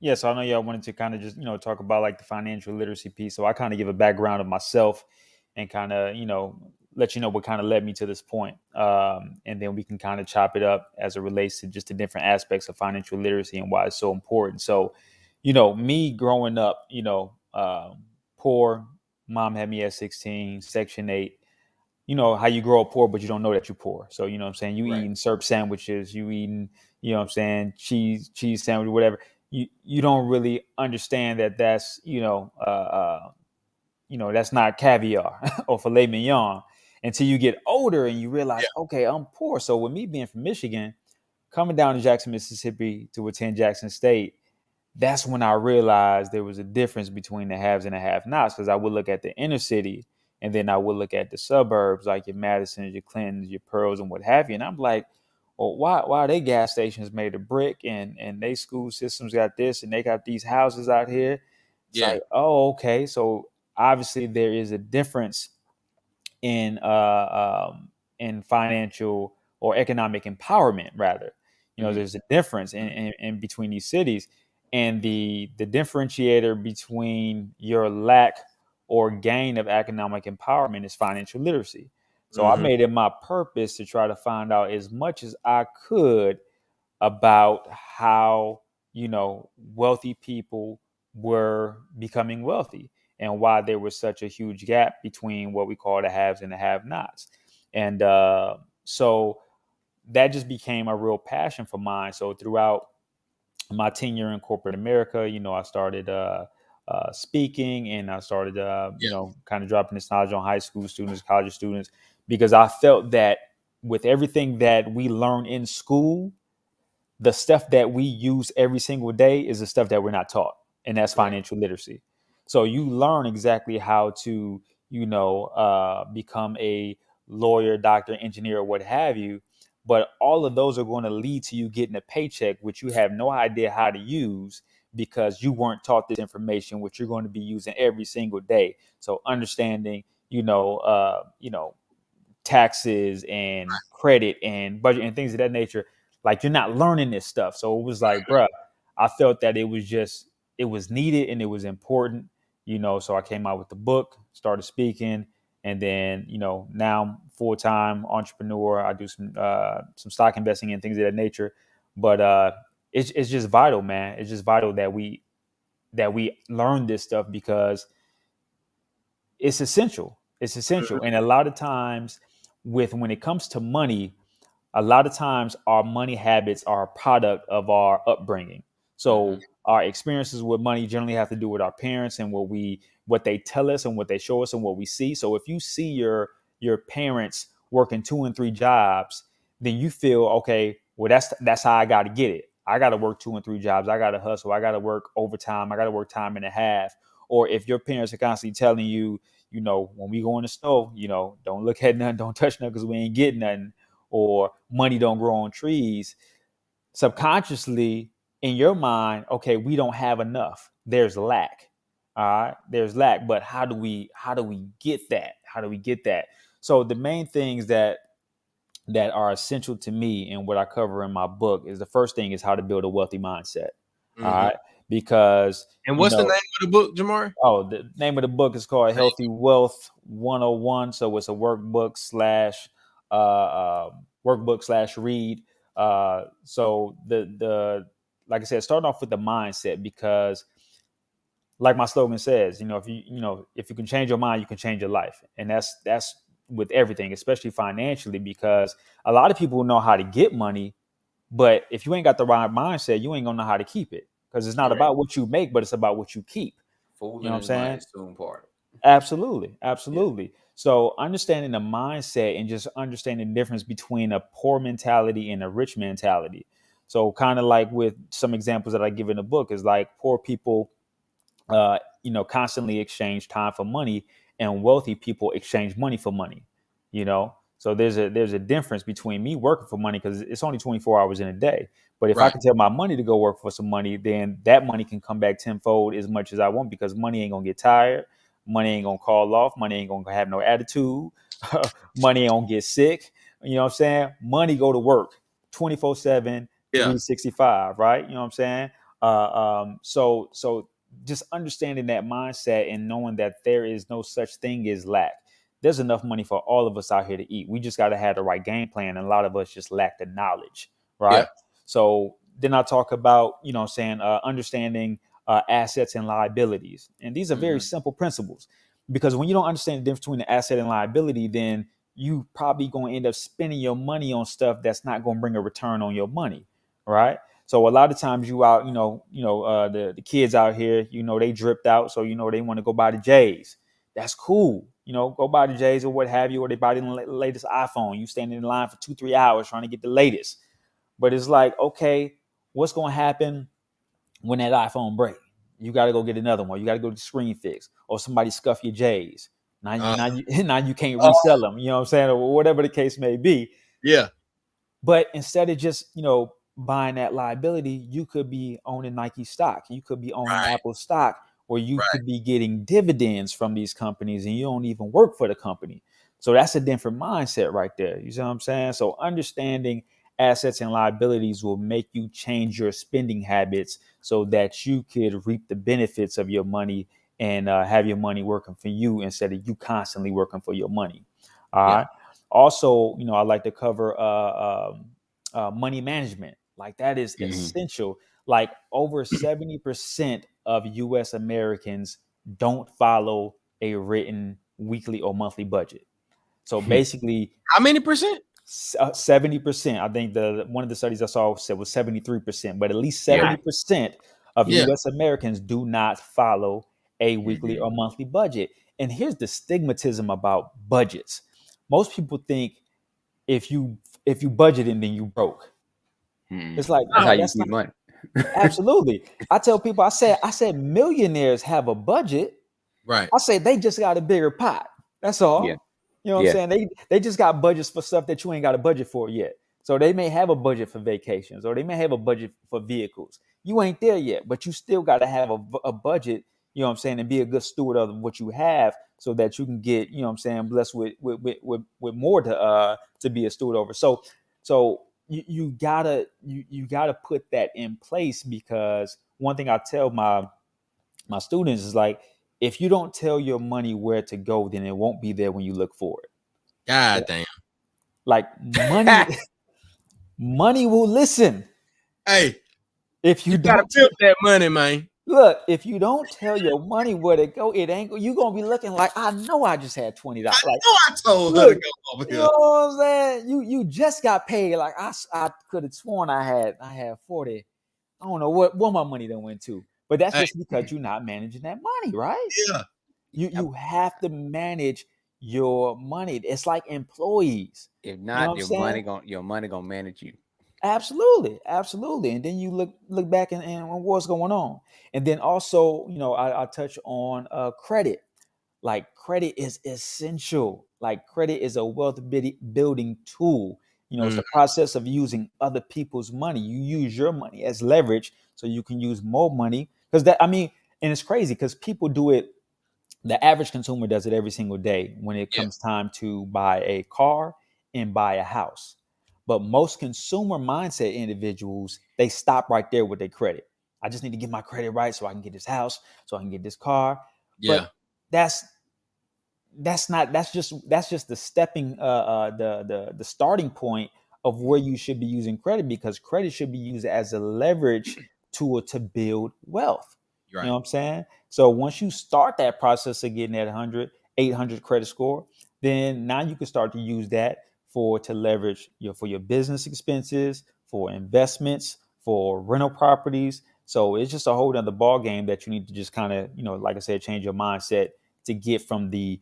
know y'all wanted to kind of just talk about like the financial literacy piece. So I kind of give a background of myself and kind of let you know what kind of led me to this point. And then we can kind of chop it up as it relates to just the different aspects of financial literacy and why it's so important. So, me growing up, poor, mom had me at 16, Section 8. You know how you grow up poor, but you don't know that you're poor. So, you know what I'm saying? You eating syrup sandwiches, you eating, cheese sandwich, whatever. You don't really understand that that's, that's not caviar or filet mignon until you get older and you realize, okay, I'm poor. So with me being from Michigan, coming down to Jackson, Mississippi to attend Jackson State, that's when I realized there was a difference between the haves and the have-nots, because I would look at the inner city and then I would look at the suburbs like your Madisons, your Clintons, your Pearls, and what have you. And I'm like, well, why are they gas stations made of brick and they school systems got this and they got these houses out here? It's like, oh, okay. So obviously there is a difference in financial or economic empowerment, rather. There's a difference in between these cities, and the differentiator between your lack or gain of economic empowerment is financial literacy. So I made it my purpose to try to find out as much as I could about how, wealthy people were becoming wealthy and why there was such a huge gap between what we call the haves and the have-nots. And so that just became a real passion for mine. So throughout my tenure in corporate America, I started speaking, and I started, kind of dropping this knowledge on high school students, college students, because I felt that with everything that we learn in school, the stuff that we use every single day is the stuff that we're not taught, and that's financial literacy. So you learn exactly how to, become a lawyer, doctor, engineer, or what have you. But all of those are going to lead to you getting a paycheck, which you have no idea how to use because you weren't taught this information, which you're going to be using every single day. So understanding, taxes and credit and budget and things of that nature, like you're not learning this stuff. So it was like, bruh, I felt that it was needed and it was important, so I came out with the book, started speaking, and then, now I'm full-time entrepreneur. I do some stock investing and things of that nature. But it's just vital, man. It's just vital that we learn this stuff because it's essential. It's essential. And a lot of times when it comes to money, a lot of times our money habits are a product of our upbringing. So our experiences with money generally have to do with our parents and what they tell us and what they show us and what we see. So if you see your parents working 2 and 3 jobs, then you feel, okay, well, that's how I got to get it. I got to work 2 and 3 jobs. I got to hustle. I got to work overtime. I got to work time and a half. Or if your parents are constantly telling you, when we go in the store, don't look at nothing, don't touch nothing because we ain't getting nothing, or money don't grow on trees, subconsciously in your mind, okay, we don't have enough. There's lack. All right, there's lack. But how do we get that? How do we get that? So the main things that are essential to me and what I cover in my book is the first thing is how to build a wealthy mindset. All right, because And what's the name of the book, Jamar? Oh, the name of the book is called Healthy Wealth 101. So it's a workbook slash read. So the like I said, starting off with the mindset, because like my slogan says, if you can change your mind, you can change your life. And that's with everything, especially financially, because a lot of people know how to get money, but if you ain't got the right mindset, you ain't gonna know how to keep it, because it's not about what you make, but it's about what you keep. Fooling You know what I'm his saying? money soon part. Absolutely. So understanding the mindset and just understanding the difference between a poor mentality and a rich mentality. So kind of like with some examples that I give in the book is like poor people constantly exchange time for money, and wealthy people exchange money for money. So there's a difference between me working for money, because it's only 24 hours in a day. But if I Right. can tell my money to go work for some money, then that money can come back tenfold as much as I want, because money ain't gonna get tired, money ain't gonna call off, money ain't gonna have no attitude, money ain't gonna get sick. You know what I'm saying? Money go to work 24/7, Yeah. 365, right? You know what I'm saying? So just understanding that mindset and knowing that there is no such thing as lack. There's enough money for all of us out here to eat. We just got to have the right game plan. And a lot of us just lack the knowledge, right? Yeah. So then I talk about, understanding assets and liabilities. And these are very simple principles, because when you don't understand the difference between the asset and liability, then you probably going to end up spending your money on stuff that's not going to bring a return on your money, right? So a lot of times you out, the kids out here, they dripped out. So, they want to go buy the J's. That's cool. Go buy the J's or what have you, or they buy the latest iPhone. You standing in line for 2-3 hours trying to get the latest. But it's like, okay, what's going to happen when that iPhone breaks? You got to go get another one. You got to go to the screen fix, or somebody scuff your J's. Now you can't resell them. You know what I'm saying? Or whatever the case may be. Yeah. But instead of just, buying that liability, you could be owning Nike stock. You could be owning Apple stock, or you could be getting dividends from these companies and you don't even work for the company. So that's a different mindset right there. You see what I'm saying? So understanding assets and liabilities will make you change your spending habits so that you could reap the benefits of your money and have your money working for you instead of you constantly working for your money. All right. Also, I like to cover money management. Like that is essential. Like over 70% of US Americans don't follow a written weekly or monthly budget. So basically, how many percent? 70%. I think one of the studies I saw said was 73%, but at least 70% of US Americans do not follow a weekly or monthly budget. And here's the stigmatism about budgets. Most people think if you budget and then you broke. It's like, That's no, how you that's keep not. money. Absolutely. I tell people, I said millionaires have a budget. Right. I say they just got a bigger pot. That's all. Yeah. You know what I'm saying? They just got budgets for stuff that you ain't got a budget for yet. So they may have a budget for vacations, or they may have a budget for vehicles. You ain't there yet, but you still got to have a budget, you know what I'm saying, and be a good steward of what you have so that you can get, you know what I'm saying, blessed with more to be a steward over. So you gotta put that in place, because one thing I tell my students is like, if you don't tell your money where to go, then it won't be there when you look for it. God damn. Like money will listen. Hey, If you gotta don't flip that money, man. look, if you don't tell your money where to go, it ain't you gonna be looking like, I know I just had $20. I Like, know I told her look, to go over you here. know what I'm saying? You just got paid. Like I could have sworn I had 40. I don't know what my money done went to. But that's just because you're not managing that money, right? Yeah. You have to manage your money. It's like employees. If You know not, what I'm saying? your money gonna manage you. Absolutely. And then you look back and what's going on. And then also, I touch on credit. Like credit is essential. Like credit is a wealth building tool. It's the process of using other people's money. You use your money as leverage so you can use more money. And it's crazy because people do it. The average consumer does it every single day when it comes time to buy a car and buy a house. But most consumer mindset individuals, they stop right there with their credit. I just need to get my credit right so I can get this house, so I can get this car. Yeah. But that's just the stepping the starting point of where you should be using credit, because credit should be used as a leverage tool to build wealth. Right. You know what I'm saying? So once you start that process of getting that 100, 800 credit score, then now you can start to use that to leverage for your business expenses, for investments, for rental properties. So it's just a whole other ball game that you need to just kind of, like I said, change your mindset to get from the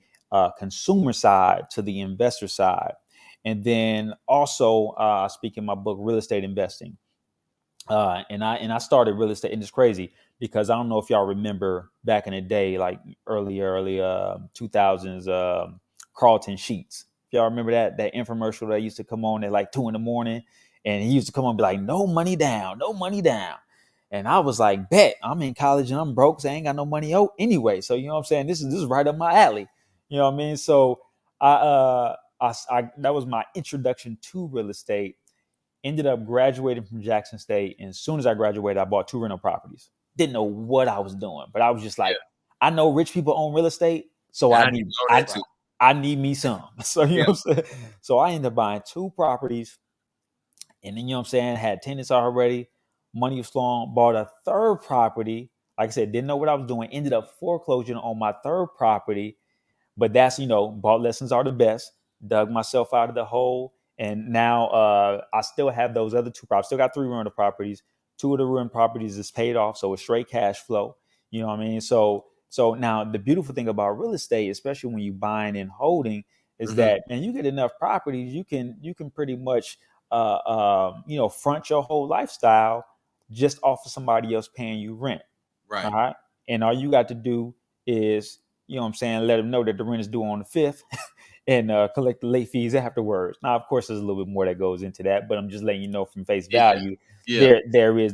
consumer side to the investor side. And then also, I speak in my book, Real Estate Investing. And I started real estate, and it's crazy because I don't know if y'all remember back in the day, like early 2000s, Carlton Sheets. If y'all remember that infomercial that used to come on at like 2 a.m, and he used to come on and be like, no money down, no money down. And I was like, bet, I'm in college and I'm broke, so I ain't got no money anyway. So you know what I'm saying? This is right up my alley. You know what I mean? So I that was my introduction to real estate. Ended up graduating from Jackson State, and as soon as I graduated, I bought 2 rental properties. Didn't know what I was doing, but I was just like, I know rich people own real estate, so I need me some. So you know what I'm saying? So I ended up buying 2 properties, and then you know what I'm saying, had tenants already, money was flowing, bought a 3rd property. Like I said, didn't know what I was doing, ended up foreclosing on my 3rd property. But that's, bought lessons are the best. Dug myself out of the hole. And now I still have those other 2 properties. Still got 3 rental properties. 2 of the rental properties is paid off. So it's straight cash flow. You know what I mean? So now the beautiful thing about real estate, especially when you buying and holding, is that, man, you get enough properties, you can pretty much, front your whole lifestyle just off of somebody else paying you rent. Right. All right. And all you got to do is, you know what I'm saying, let them know that the rent is due on the 5th and collect the late fees afterwards. Now, of course, there's a little bit more that goes into that, but I'm just letting you know from face value, there is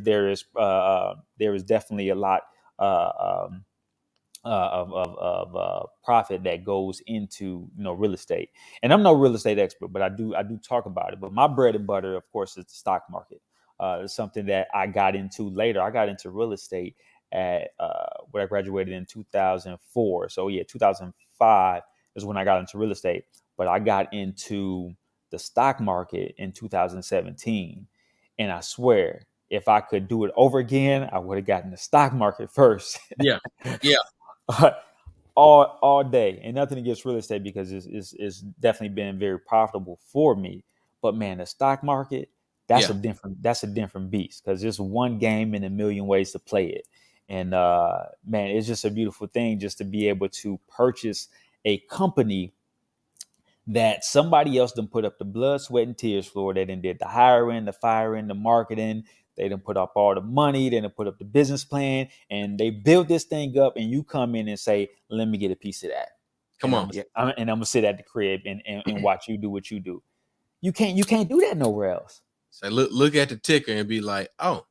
definitely a lot of profit that goes into real estate. And I'm no real estate expert, but I do talk about it. But my bread and butter, of course, is the stock market. It's something that I got into later. I got into real estate at when I graduated in 2004. So 2005 is when I got into real estate. But I got into the stock market in 2017, and I swear, if I could do it over again, I would have gotten the stock market first. Yeah. all day. And nothing against real estate, because it's definitely been very profitable for me. But man, the stock market, that's a different beast, because there's one game in a million ways to play it. And man, it's just a beautiful thing just to be able to purchase a company that somebody else done put up the blood, sweat, and tears for. They done did the hiring, the firing, the marketing. They done put up all the money. They done put up the business plan, and they built this thing up. And you come in and say, "Let me get a piece of that." Come on. I'm gonna sit at the crib and watch you do what you do. You can't do that nowhere else. So look at the ticker and be like, "Oh,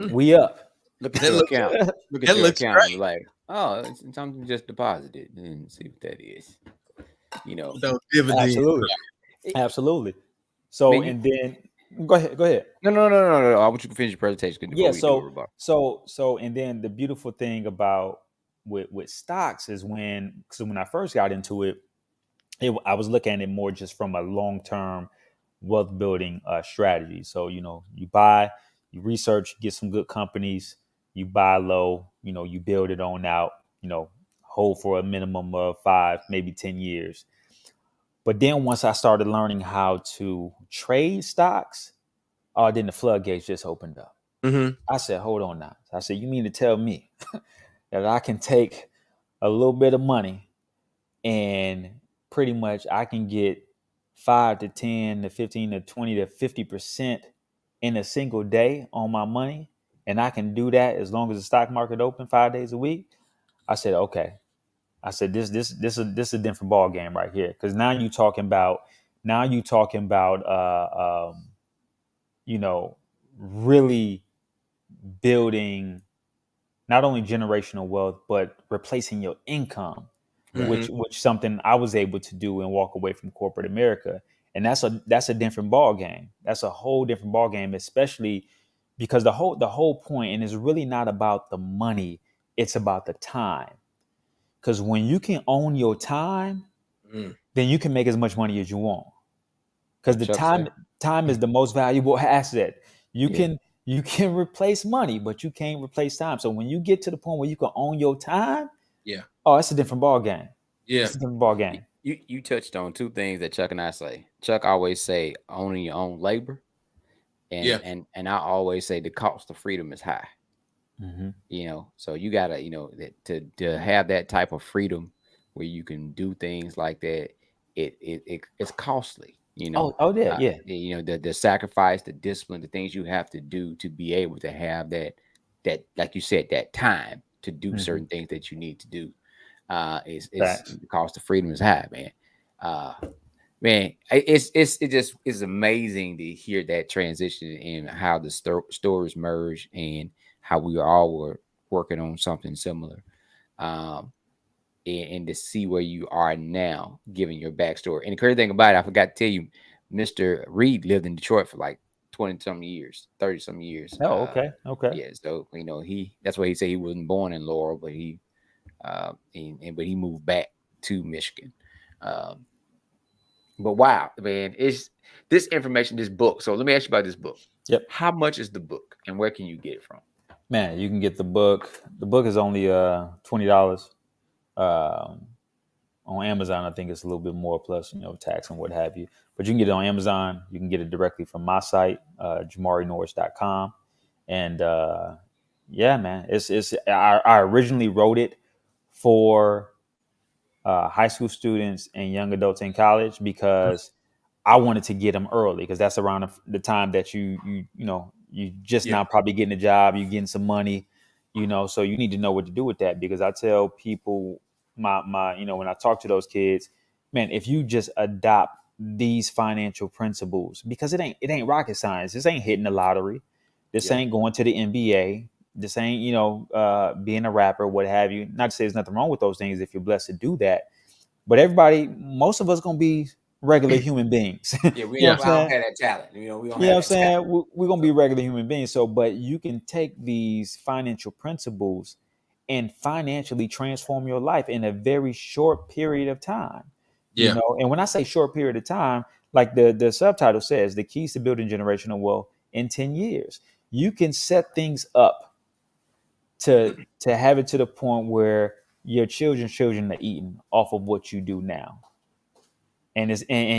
we up." Look at your account. Look at your account. And be like, oh, it's something just deposited, and see what that is. Those dividends. Absolutely. So, man, and then go ahead. No. I want you to finish your presentation. So, and then the beautiful thing about with stocks is when I first got into it, I was looking at it more just from a long-term wealth building strategy. So, you buy, you research, get some good companies, you buy low, you build it on out, hold for a minimum of 5, maybe 10 years. But then once I started learning how to trade stocks, then the floodgates just opened up. Mm-hmm. I said, hold on now. I said, you mean to tell me that I can take a little bit of money and pretty much I can get 5 to 10 to 15 to 20 to 50% in a single day on my money, and I can do that as long as the stock market open 5 days a week? I said, okay. I said, this is a different ball game right here, because now you talking about really building not only generational wealth, but replacing your income, which something I was able to do and walk away from corporate America. And that's a different ball game. That's a whole different ball game, especially because the whole point, and it's really not about the money, it's about the time. Because when you can own your time, then you can make as much money as you want. Because the time is the most valuable asset. You can replace money, but you can't replace time. So when you get to the point where you can own your time, it's a different ball game. It's a different ball game. You touched on two things that Chuck and I say. Chuck always say owning your own labor, and I always say the cost of freedom is high. So you gotta, to have that type of freedom where you can do things like that, it's costly. The sacrifice, the discipline, the things you have to do to be able to have that like you said, that time to do certain things that you need to do. It's the cost of freedom is high, man. It's amazing to hear that transition and how the stories merge and how we all were working on something similar. And to see where you are now, given your backstory. And the crazy thing about it, I forgot to tell you, Mr. Reed lived in Detroit for like 20-some years, 30-some years. Oh, okay. Yeah, so that's why he said he wasn't born in Laurel, but he moved back to Michigan. But wow, man, it's this information, this book. So let me ask you about this book. Yep. How much is the book, and where can you get it from? Man, you can get the book. The book is only $20. On Amazon, I think it's a little bit more, plus tax and what have you. But you can get it on Amazon. You can get it directly from my site, jamarinorris.com. And man, I originally wrote it for high school students and young adults in college because I wanted to get them early, because that's around the time that you just now probably getting a job, you getting some money, so you need to know what to do with that. Because I tell people, my when I talk to those kids, man, if you just adopt these financial principles, because it ain't rocket science. This ain't hitting the lottery. This ain't going to the NBA. This ain't, being a rapper, what have you. Not to say there's nothing wrong with those things if you're blessed to do that. But most of us going to be regular human beings. Yeah, we don't have that talent. We don't have what I'm saying? We're going to be regular human beings. So, but you can take these financial principles and financially transform your life in a very short period of time. And when I say short period of time, like the subtitle says, the keys to building generational wealth in 10 years. You can set things up to have it to the point where your children are eating off of what you do now. And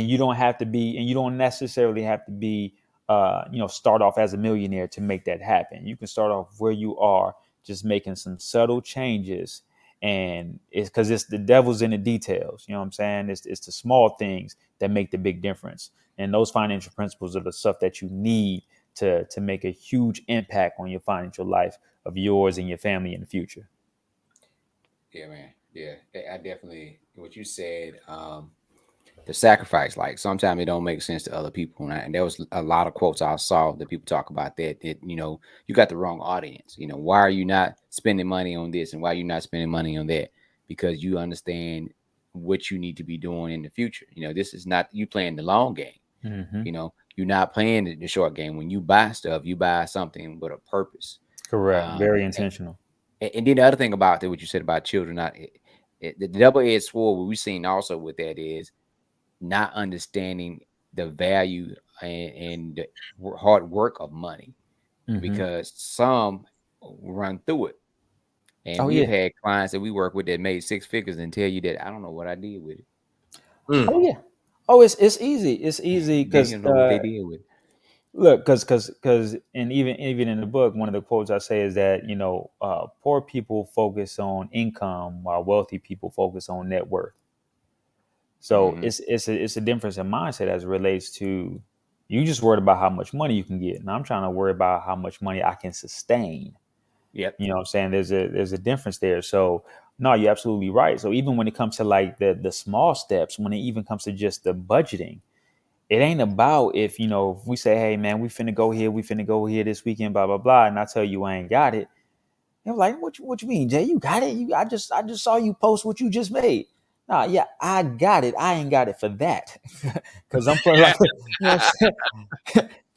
you don't have to be, and you don't necessarily have to be, start off as a millionaire to make that happen. You can start off where you are, just making some subtle changes. And it's because it's the devil's in the details. You know what I'm saying? It's the small things that make the big difference. And those financial principles are the stuff that you need to make a huge impact on your financial life of yours and your family in the future. Yeah, man. Yeah, I definitely, what you said, the sacrifice, like sometimes it don't make sense to other people. And there was a lot of quotes I saw that people talk about that, you got the wrong audience. Why are you not spending money on this? And why are you not spending money on that? Because you understand what you need to be doing in the future. This is not you playing the long game. Mm-hmm. You're not playing the short game. When you buy stuff, you buy something with a purpose. Correct. Very intentional. And then the other thing about that, what you said about children, the double-edged sword, what we've seen also with that is not understanding the value and the hard work of money, because some run through it. And we've had clients that we work with that made six figures and tell you that I don't know what I did with it. Oh yeah. Oh, it's easy. It's easy because they don't know what they did with it. Look, because and even in the book, one of the quotes I say is that poor people focus on income while wealthy people focus on net worth. So it's a difference in mindset as it relates to you just worried about how much money you can get, and I'm trying to worry about how much money I can sustain. Yep. You know what I'm saying? There's a difference there. So no, you're absolutely right. So even when it comes to like the small steps, when it even comes to just the budgeting, it ain't about if we say, hey man, we finna go here this weekend, blah blah blah, and I tell you I ain't got it. They're like, what you mean, Jay? You got it? I just saw you post what you just made. Nah, yeah, I got it. I ain't got it for that. Cause I'm putting like,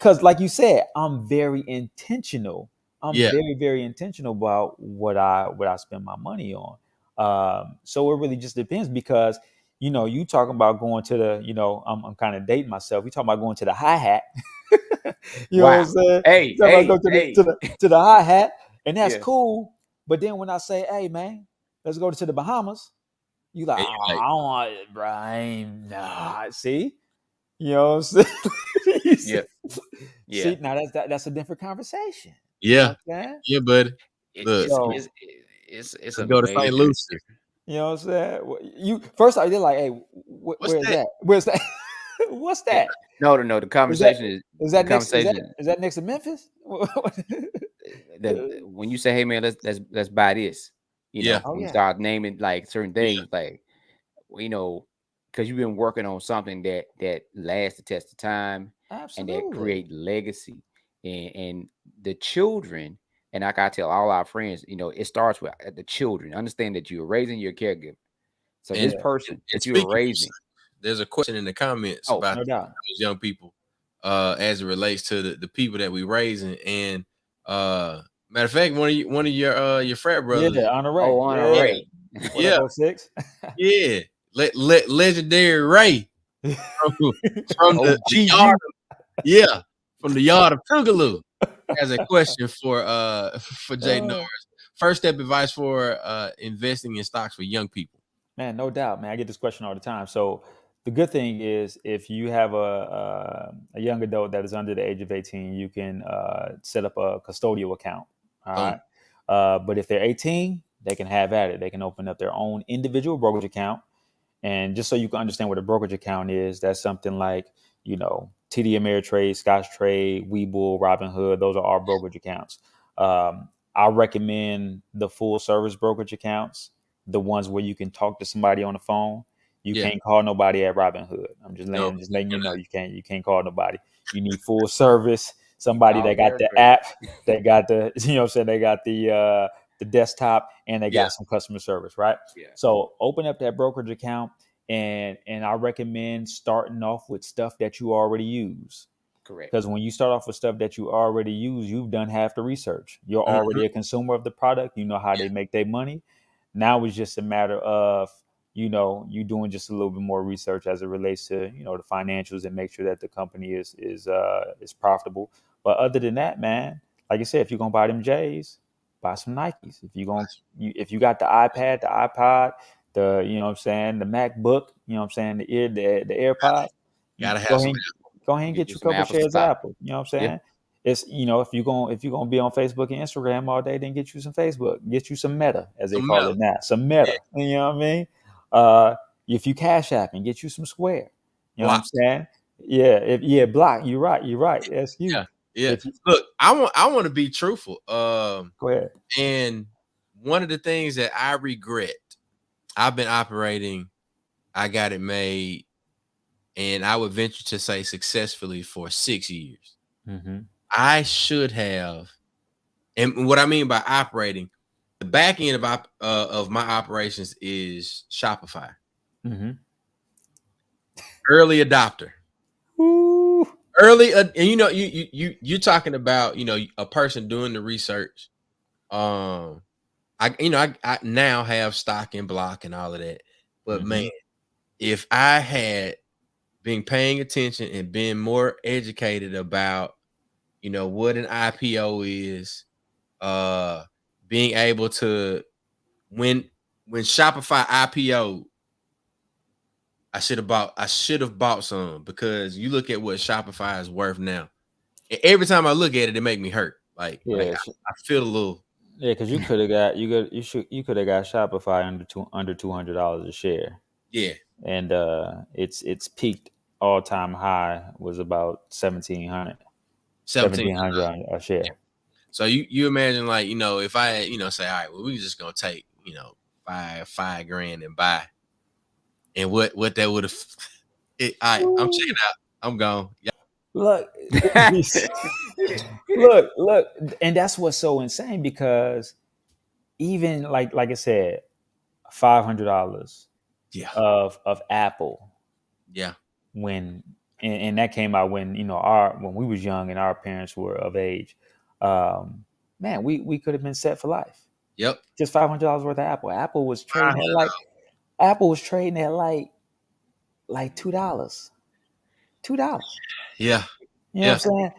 because like you said, I'm very intentional. I'm Yeah. very, very intentional about what I spend my money on. So it really just depends because you talking about going to the, I'm kind of dating myself. You talking about going to the hi hat. You know what I'm Wow. saying? Hey, You talking about go to the hey. to the hi hat, and that's Yeah. cool. But then when I say, hey man, let's go to the Bahamas, you like, And oh, you're like, I don't want it, bro. I ain't nah. See, you know what I'm saying? You Yeah. Yeah. see, now that's a different conversation. You know yeah, what I'm saying? yeah, buddy. It, Look, it's So it's it's I a go to St. major Lucie. difference. you know what I'm saying? You first off, they're like, hey, What's where's that? that? Where's that? What's Yeah. that? No. The Is that conversation is is the that next? Is that conversation is that next to Memphis? that when you say, "Hey man, let's buy this," Yeah, Oh when you yeah, start naming like certain yeah, things, like because you've been working on something that lasts the test of time and that absolutely. create legacy, and the children. And like I tell all our friends, it starts with the children. Understand that you're raising your caregiver. So and this Yeah, person and that you are speaking of raising, sex, there's a question in the comments oh, about no doubt. those young people, as it relates to the people that we raising. And matter of fact, one of your frat brothers, Yeah, Honor Ray. on a yeah, Yeah. rate. What up, yeah, oh 06? yeah, legendary Ray from, from Oh, the yard, GU. yeah, from the yard of Tougaloo, has a question for for Jay Norris. Uh, First step advice for investing in stocks for young people. Man, no doubt, man. I get this question all the time. So the good thing is, if you have a young adult that is under the age of 18, you can set up a custodial account. All Boom. right. But if they're 18, they can have at it. They can open up their own individual brokerage account. And just so you can understand what a brokerage account is, that's something like, TD Ameritrade, Scottrade, Webull, Robinhood. Those are all brokerage accounts. I recommend the full service brokerage accounts, the ones where you can talk to somebody on the phone. You Yeah, can't call nobody at Robinhood. I'm just no, letting you know you can't call nobody. You need full service, somebody Oh, that got the Ameritrade. app, that got the I'm saying, they got the desktop, and they yeah, got some customer service, right? Yeah, So open up that brokerage account, and I recommend starting off with stuff that you already use. correct. Because when you start off with stuff that you already use, you've done half the research. You're mhm, already a consumer of the product. You know how they make their money. Now it's just a matter of, you doing just a little bit more research as it relates to, the financials, and make sure that the company is profitable. But other than that, man, like I said, if you're gonna buy them J's, buy some Nikes. If you got the iPad, the iPod, the what I'm saying, the MacBook, what I'm saying, the AirPods, you gotta have go some. ahead, go ahead and Get get you you a some couple apples shares of stock. Apple. You know what I'm Yeah, saying? It's if you're gonna be on Facebook and Instagram all day, then get you some Facebook, get you some Meta, as they Some call metal. it now, some Yeah. Meta. You know what I mean? Uh, if you Cash App and get you some Square. You know what I'm Block. saying? Yeah, Block. You're right. You're right. That's you. Yeah, yeah. If you Look, I want to be truthful. Go ahead. And one of the things that I regret, I've been operating, I got it made, and I would venture to say successfully for 6 years. Mm-hmm. I should have, and what I mean by operating, the back end of my operations is Shopify. Mm-hmm. Early adopter. Ooh. And you're talking about a person doing the research. I now have stock and block and all of that, but Mm-hmm. man, if I had been paying attention and been more educated about what an IPO is, uh being able to, when Shopify IPO, I should have bought some, because you look at what Shopify is worth now. And every time I look at it, it make me hurt. Like Yeah, I feel a little. yeah, because you could have got Shopify under $200 a share, Yeah, and it's peaked all time high was about 1700 17. a share. So you imagine, like, if I had, say, all right, well, we just gonna take, five grand and buy, and what that would have. All right, I'm checking out. I'm gone. Yeah. Look, look, and that's what's so insane, because even like I said, $500 Yeah. of Apple, Yeah. when and that came out when when we was young and our parents were of age. Man, we could have been set for life. Yep. Just $500 worth of Apple. Apple was trading at like $2. $2. Yeah. You know what I'm saying?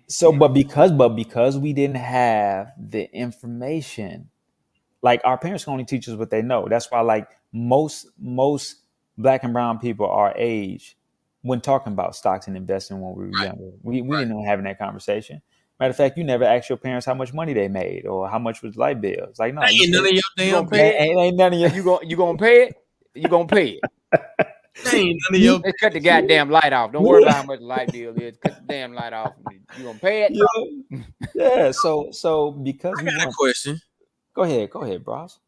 So, but because we didn't have the information, like our parents can only teach us what they know. That's why, like most Black and brown people our age, when talking about stocks and investing when we were younger, we didn't know having that conversation. Matter of fact, you never asked your parents how much money they made or how much was light bills. Like, no, ain't none of your damn pay it. Ain't none of your. You gonna pay it? You gonna pay it? Ain't none of your. Let's cut the goddamn light off. Don't worry about how much the light bill is. Cut the damn light off. You gonna pay it? Yeah. So because I got a question. Go ahead, bros.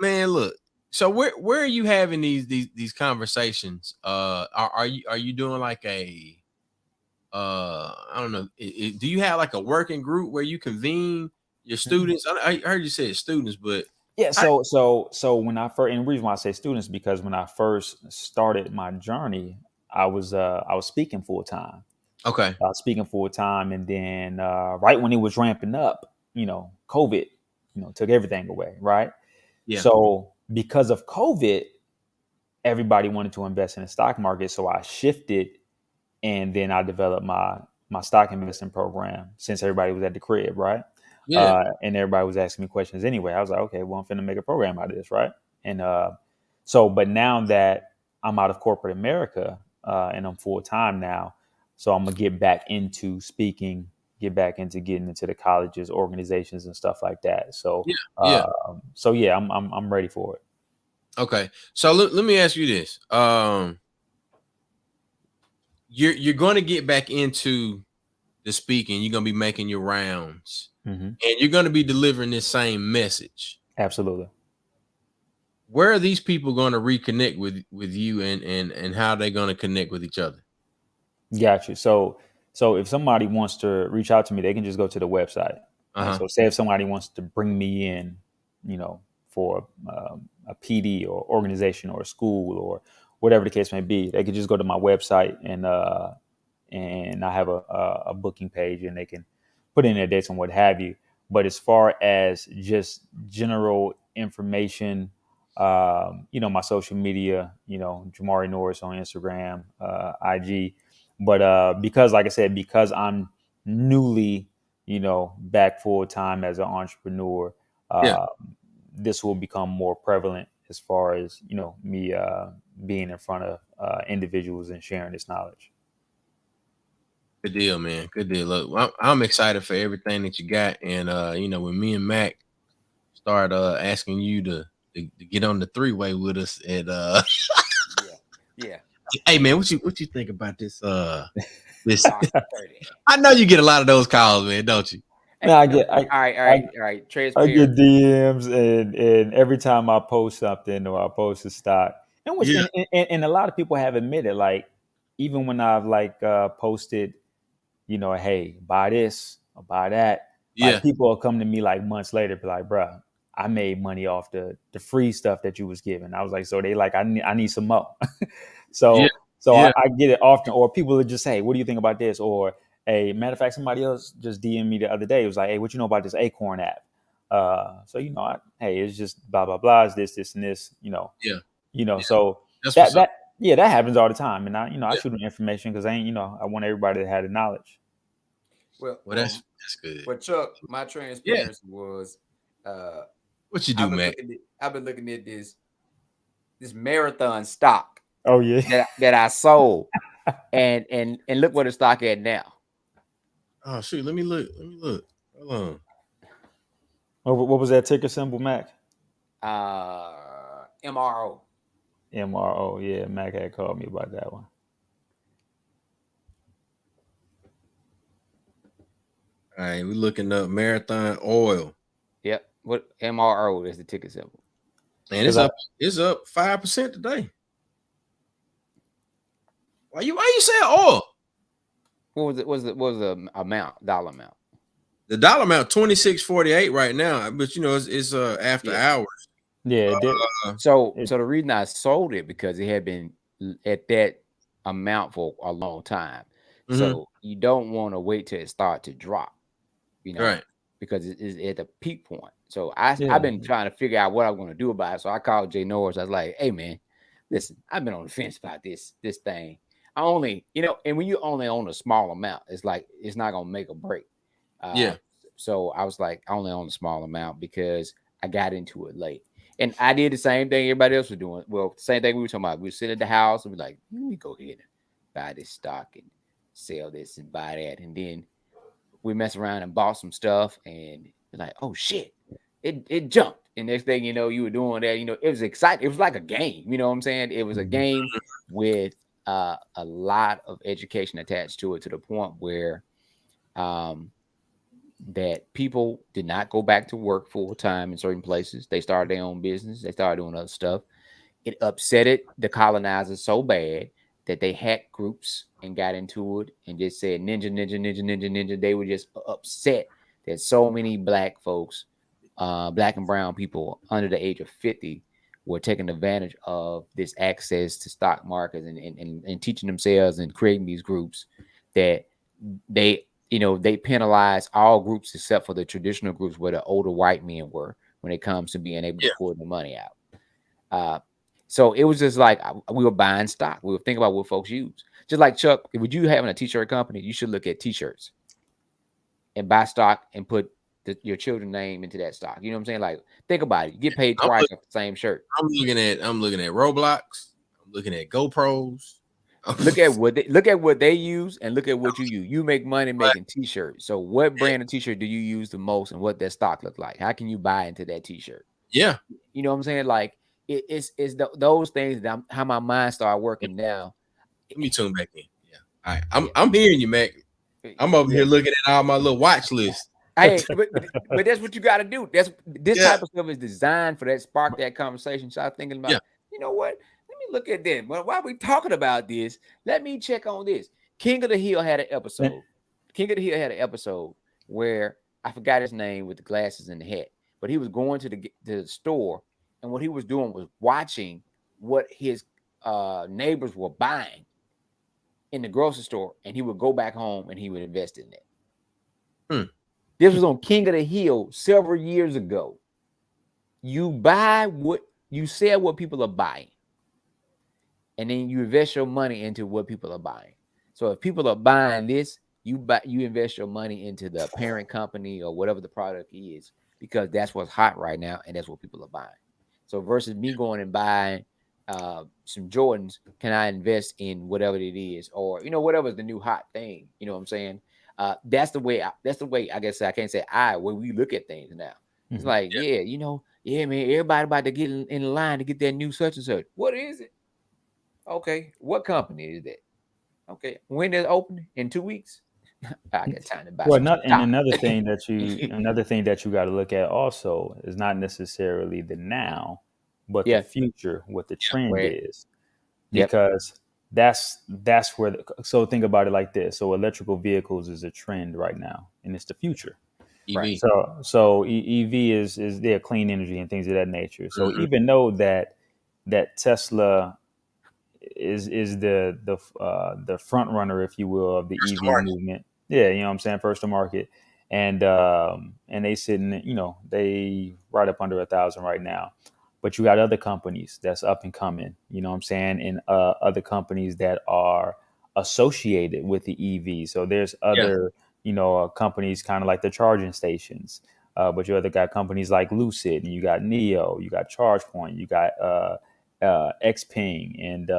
Man, look. So where are you having these conversations? Are you doing like a I don't know. Do you have like a working group where you convene your students? I heard you say students, but yeah. So when I first, and the reason why I say students because when I first started my journey, I was speaking full time. Okay. Speaking full time, and then right when it was ramping up, COVID, took everything away, right? Yeah. So because of COVID, everybody wanted to invest in the stock market, so I shifted, and then I developed my stock investing program since everybody was at the crib, right? Yeah. And everybody was asking me questions anyway. I was like, okay, well, I'm finna make a program out of this, right? And but now that I'm out of corporate America and I'm full time now, so I'm gonna get back into speaking, get back into getting into the colleges, organizations, and stuff like that. So I'm ready for it. Okay, so let me ask you this: you're going to get back into the speaking. You're going to be making your rounds, and you're going to be delivering this same message. Absolutely. Where are these people going to reconnect with you, and how are they going to connect with each other? Got you. So if somebody wants to reach out to me, they can just go to the website. Right? So say if somebody wants to bring me in, for a PD or organization or a school or whatever the case may be, they could just go to my website and I have a booking page and they can put in their dates and what have you. But as far as just general information, my social media, Jamari Norris on Instagram, IG. But because, like I said, because I'm newly, back full time as an entrepreneur, this will become more prevalent as far as, me being in front of individuals and sharing this knowledge. Good deal, man. Good deal. Look, I'm excited for everything that you got. And, when me and Mac start asking you to get on the 3-way with us at yeah. Hey man, what you think about this? This I know you get a lot of those calls, man, don't you? No, all right. Transparent. I get DMs and every time I post something or I post a stock, and a lot of people have admitted, like even when I've posted, hey, buy this or buy that, like people will come to me like months later, be like, bruh, I made money off the free stuff that you was giving. I was like, so they like, I need some more. I get it often, or people would just say, what do you think about this? Or, hey, matter of fact, somebody else just DM'd me the other day. It was like, hey, what you know about this Acorn app? Hey, it's just blah, blah, blah. It's this, and this, So that happens all the time. And I shoot them information because I want everybody to have the knowledge. Well, that's good. But Chuck, my transparency was, what you do, man? I've been looking at this marathon stock. Oh yeah, that I sold, and look where the stock at now. Oh shoot, let me look. Hold on. What was that ticker symbol, Mac? MRO. MRO. Yeah, Mac had called me about that one. All right, we're looking up Marathon Oil. Yep. What MRO is the ticker symbol? And it's up 5% today. Why you saying oil? What was the amount, dollar amount? The dollar amount $26.48 right now, but it's after hours. Yeah. So the reason I sold it because it had been at that amount for a long time. Mhm. So you don't want to wait till it start to drop, Right. because it is at the peak point. So I've Yeah. been trying to figure out what I'm going to do about it. So I called Jay Norris. I was like, "Hey man, listen, I've been on the fence about this thing. I only, and when you only own a small amount, it's like it's not going to make or break. Yeah. So I was like, I only own a small amount because I got into it late. And I did the same thing everybody else was doing. Well, same thing we were talking about. We would sit at the house and be like, let me go ahead and buy this stock and sell this and buy that. And then we mess around and bought some stuff and like, oh shit, it jumped. And next thing you know, you were doing that. It was exciting. It was like a game. You know what I'm saying? It was a game with a lot of education attached to it, to the point where that people did not go back to work full time in certain places. They started their own business. They started doing other stuff. It upset the colonizers so bad that they hacked groups and got into it and just said ninja, ninja, ninja, ninja, ninja. They were just upset that so many black folks, black and brown people under the age of 50 were taking advantage of this access to stock markets and teaching themselves and creating these groups that they penalize all groups except for the traditional groups where the older white men were when it comes to being able to pull the money out. So it was just like we were buying stock. We were thinking about what folks use. Just like Chuck, if you having a t-shirt company, you should look at t-shirts and buy stock and put your children's name into that stock. You know what I'm saying? Like, think about it. You get paid twice off the same shirt. I'm looking at Roblox. I'm looking at GoPros. Look at what they use and look at what you use. You make money making t-shirts. So what brand of t-shirt do you use the most and what that stock look like? How can you buy into that t-shirt? Yeah. You know what I'm saying? Like it's those things that how my mind started working now. Let me tune back in. Yeah. All right. I'm hearing you, Mac. I'm over here looking at all my little watch list. Hey, but that's what you got to do. This type of stuff is designed for that, spark that conversation. So I'm thinking about, you know what? Let me look at them. Well, while we talking about this, let me check on this. King of the Hill had an episode. King of the Hill had an episode where I forgot his name with the glasses and the hat, but he was going to the store, and what he was doing was watching what his neighbors were buying in the grocery store, and he would go back home and he would invest in that. This was on King of the Hill several years ago. You buy what you sell, what people are buying, and then you invest your money into what people are buying. So if people are buying this, you invest your money into the parent company or whatever the product is, because that's what's hot right now and that's what people are buying. So versus me going and buying some Jordans, can I invest in whatever it is, or whatever's the new hot thing? You know what I'm saying? That's the way I guess I can't say when we look at things now. It's like, man, everybody about to get in line to get that new such and such. What is it? Okay, what company is that? Okay, when is it opening? In 2 weeks? I got time to buy some stock. And another thing that you got to look at also is not necessarily the now, but the future, what the trend is, because that's where. So think about it like this: so electrical vehicles is a trend right now, and it's the future. EV. Right. So EV is their clean energy and things of that nature. So even though that Tesla is the front runner, if you will, of the EV movement. Yeah, you know what I'm saying, first to market, and they sitting, they right up under 1,000 right now. But you got other companies that's up and coming, you know what I'm saying, and other companies that are associated with the EV. So there's other companies kind of like the charging stations, but you other got companies like Lucid, and you got Neo, you got ChargePoint, you got Xpeng, and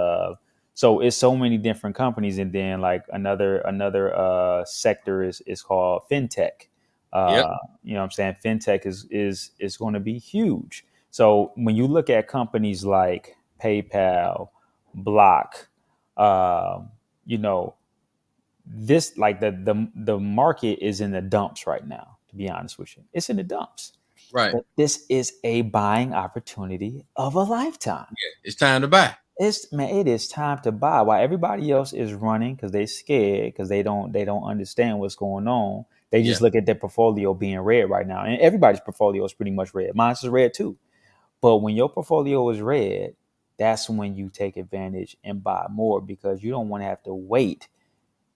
so it's so many different companies. And then like another sector is called fintech. You know what I'm saying? Fintech is going to be huge. So when you look at companies like PayPal, Block, this, like the market is in the dumps right now, to be honest with you. It's in the dumps. Right. But this is a buying opportunity of a lifetime. Yeah, it's time to buy. It is time to buy. While everybody else is running because they scared, because they don't understand what's going on. They just look at their portfolio being red right now. And everybody's portfolio is pretty much red. Mine's is red too. But when your portfolio is red, that's when you take advantage and buy more, because you don't want to have to wait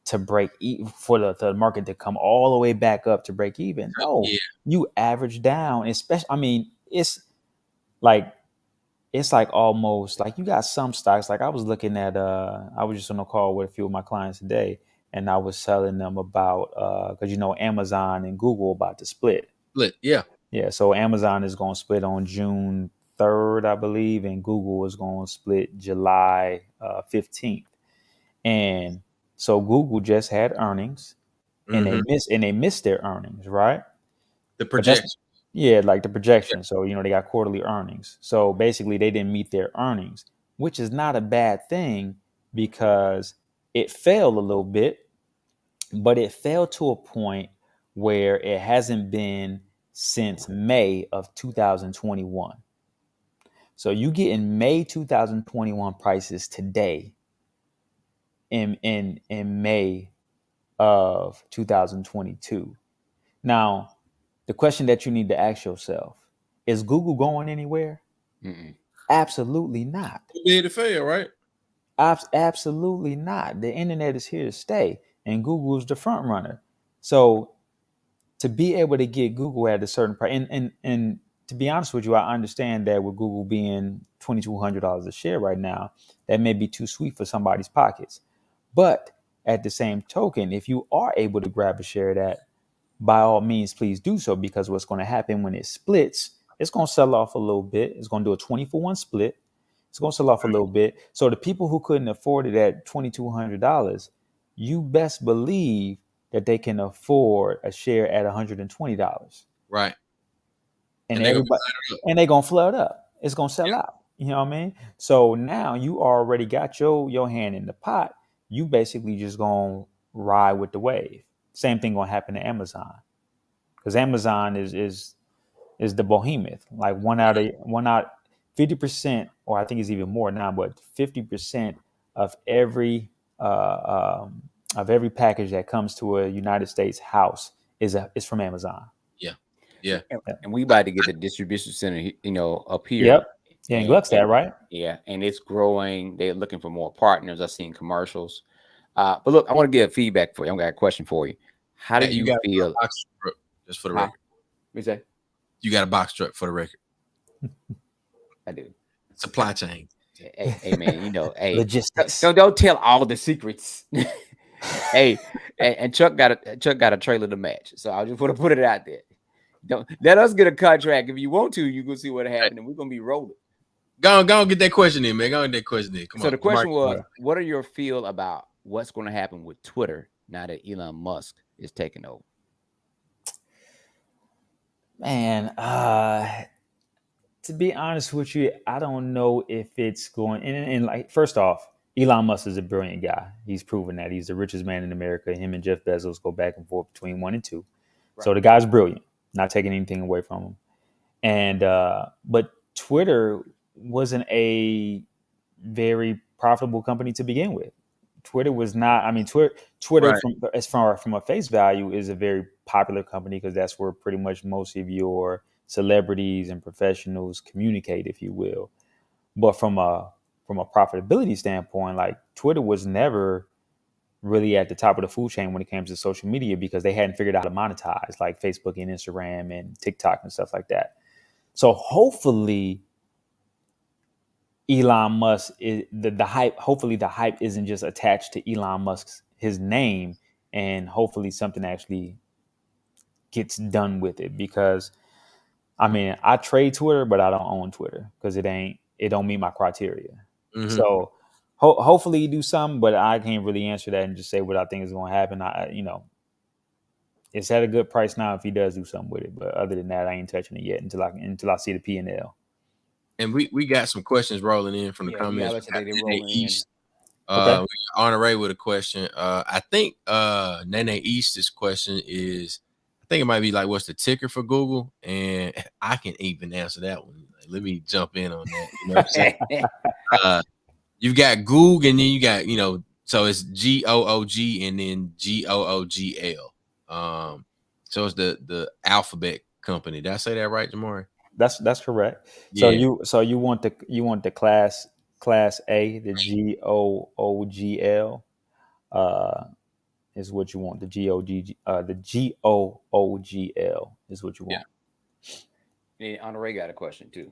to break even for the market to come all the way back up to break even. No, Yeah. you average down, especially, I mean, like it's like almost like you got some stocks. Like I was looking at I was just on a call with a few of my clients today, and I was telling them about because Amazon and Google about to split. Split. Yeah. Yeah, so Amazon is going to split on June 3rd, I believe, and Google is going to split July 15th. And so Google just had earnings, and they missed their earnings, right? The But that's projection. like the projection. So they got quarterly earnings. So basically, they didn't meet their earnings, which is not a bad thing because it fell a little bit, but it fell to a point where it hasn't been since May of 2021. So you get in May 2021 prices today in May of 2022. Now, the question that you need to ask yourself, is Google going anywhere? Mm-mm. Absolutely not. Too big to fail, right? Absolutely not. The internet is here to stay, and Google is the front runner. So to be able to get Google at a certain price, and to be honest with you, I understand that with Google being $2,200 a share right now, that may be too sweet for somebody's pockets. But at the same token, if you are able to grab a share of that, by all means, please do so, because what's going to happen when it splits, it's going to sell off a little bit. It's going to do a 20-for-1 split. It's going to sell off a little bit. So the people who couldn't afford it at $2,200, you best believe that they can afford a share at $120. Right. And they're gonna everybody, line it up. and they're going to flood up. It's going to sell out. You know what I mean? So now you already got your hand in the pot. You basically just going to ride with the wave. Same thing going to happen to Amazon, because Amazon is the behemoth. Like one out 50%, or I think it's even more now, but 50% of every package that comes to a United States house is from Amazon. Yeah. Yeah. And we about to get the distribution center, up here. Yep. Yeah, in Gluckstadt, right? Yeah, and it's growing. They're looking for more partners. I've seen commercials. But look, I want to give feedback for you. I got a question for you. How do Hey, you got feel? a box truck, just for the Huh? record. What you say? You got a box truck, for the record. I do. Supply chain. Hey man, hey, Logistics. don't tell all the secrets. Hey, and Chuck got a trailer to match. So I just want to put it out there. Don't let us get a contract. If you want to, you can see what happened, and we're gonna be rolling. Go on, get that question in, man. Go on, get that question in. Come on. So the question was, what are your feel about what's going to happen with Twitter now that Elon Musk is taking over? Man, to be honest with you, I don't know if it's going. And like, first off, Elon Musk is a brilliant guy. He's proven that he's the richest man in America. Him and Jeff Bezos go back and forth between 1 and 2. Right. So the guy's brilliant. Not taking anything away from him. And but Twitter wasn't a very profitable company to begin with. Twitter was not. I mean, Twitter right. from a face value is a very popular company, because that's where pretty much most of your celebrities and professionals communicate, if you will. But from a profitability standpoint, like, Twitter was never really at the top of the food chain when it comes to social media, because they hadn't figured out how to monetize like Facebook and Instagram and TikTok and stuff like that. So hopefully Elon Musk is the hype. Hopefully the hype isn't just attached to Elon Musk's his name, and hopefully something actually gets done with it, because I mean, I trade Twitter, but I don't own Twitter because it don't meet my criteria. Mm-hmm. So hopefully you do something, but I can't really answer that and just say what I think is going to happen. It's at a good price now if he does do something with it, but other than that, I ain't touching it yet until I see the P&L. And we got some questions rolling in from the comments. Nene East. Okay. Honore with a question. I think Nene East's question is, I think it might be like, what's the ticker for Google? And I can even answer that one. Let me jump in on that. You know what I'm saying? You've got Goog, and then you got, so it's GOOG and then GOOGL. So it's the alphabet company. Did I say that right, Jamari? That's correct. Yeah. So you want the class Class A, the GOOGL, is what you want. The GOOGL is what you want. And Honore got a question too.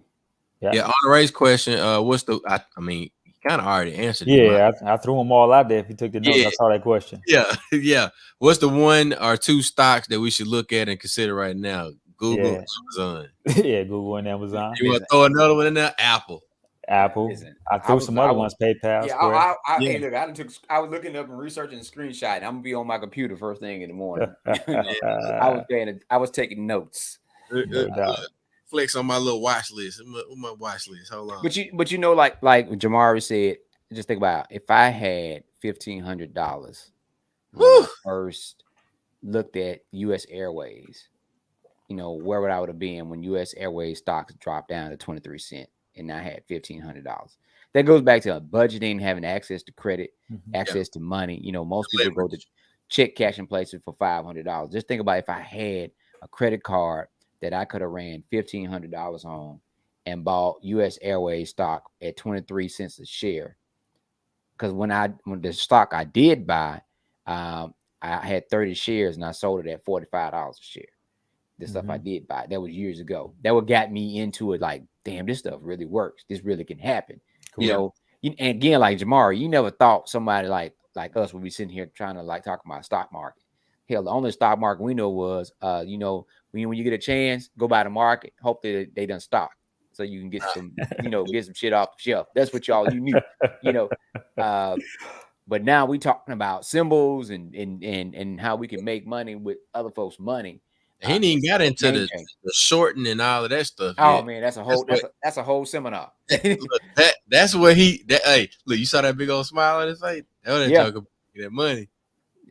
Yeah, on Ray's question, what's the? I mean, you kind of already answered it. Yeah, I threw them all out there. If you took the notes, Yeah. I saw that question. Yeah, yeah. What's the one or two stocks that we should look at and consider right now? Google, Yeah. Amazon. Yeah, Google and Amazon. You want to throw another one in there? Apple. Apple. Listen, I threw some other ones. PayPal. Yeah, Square. Hey, look, I was looking up and researching the screenshot. I'm gonna be on my computer first thing in the morning. I was taking notes. No doubt. Flex on my little watch list. My watch list. Hold on. But you know, like Jamari said, just think about it. If I had $1,500 when I first looked at U.S. Airways, you know, where would I have been when U.S. Airways stocks dropped down to 23 cents and I had $1,500? That goes back to budgeting, having access to credit, access to money. You know, most people go to check cashing places for $500. Just think about if I had a credit card that I could have ran $1,500 on and bought U.S. Airways stock at 23 cents a share. Because when the stock I did buy, I had 30 shares and I sold it at $45 a share. The stuff I did buy, that was years ago. That what got me into it. Like, damn, this stuff really works. This really can happen. Cool. You know, and again, like Jamari, you never thought somebody like us would be sitting here trying to like talk about stock market. Hell, the only stock market we know was, you know, when you get a chance, go by the market. Hope that they done stock, so you can get some, you know, get some shit off the shelf. That's what you knew, you know. But now we talking about symbols and how we can make money with other folks' money. He ain't even got into the shorting and all of that stuff. Oh man, that's a whole seminar. Look, that's what hey, look, you saw that big old smile on his face. They talk about that money.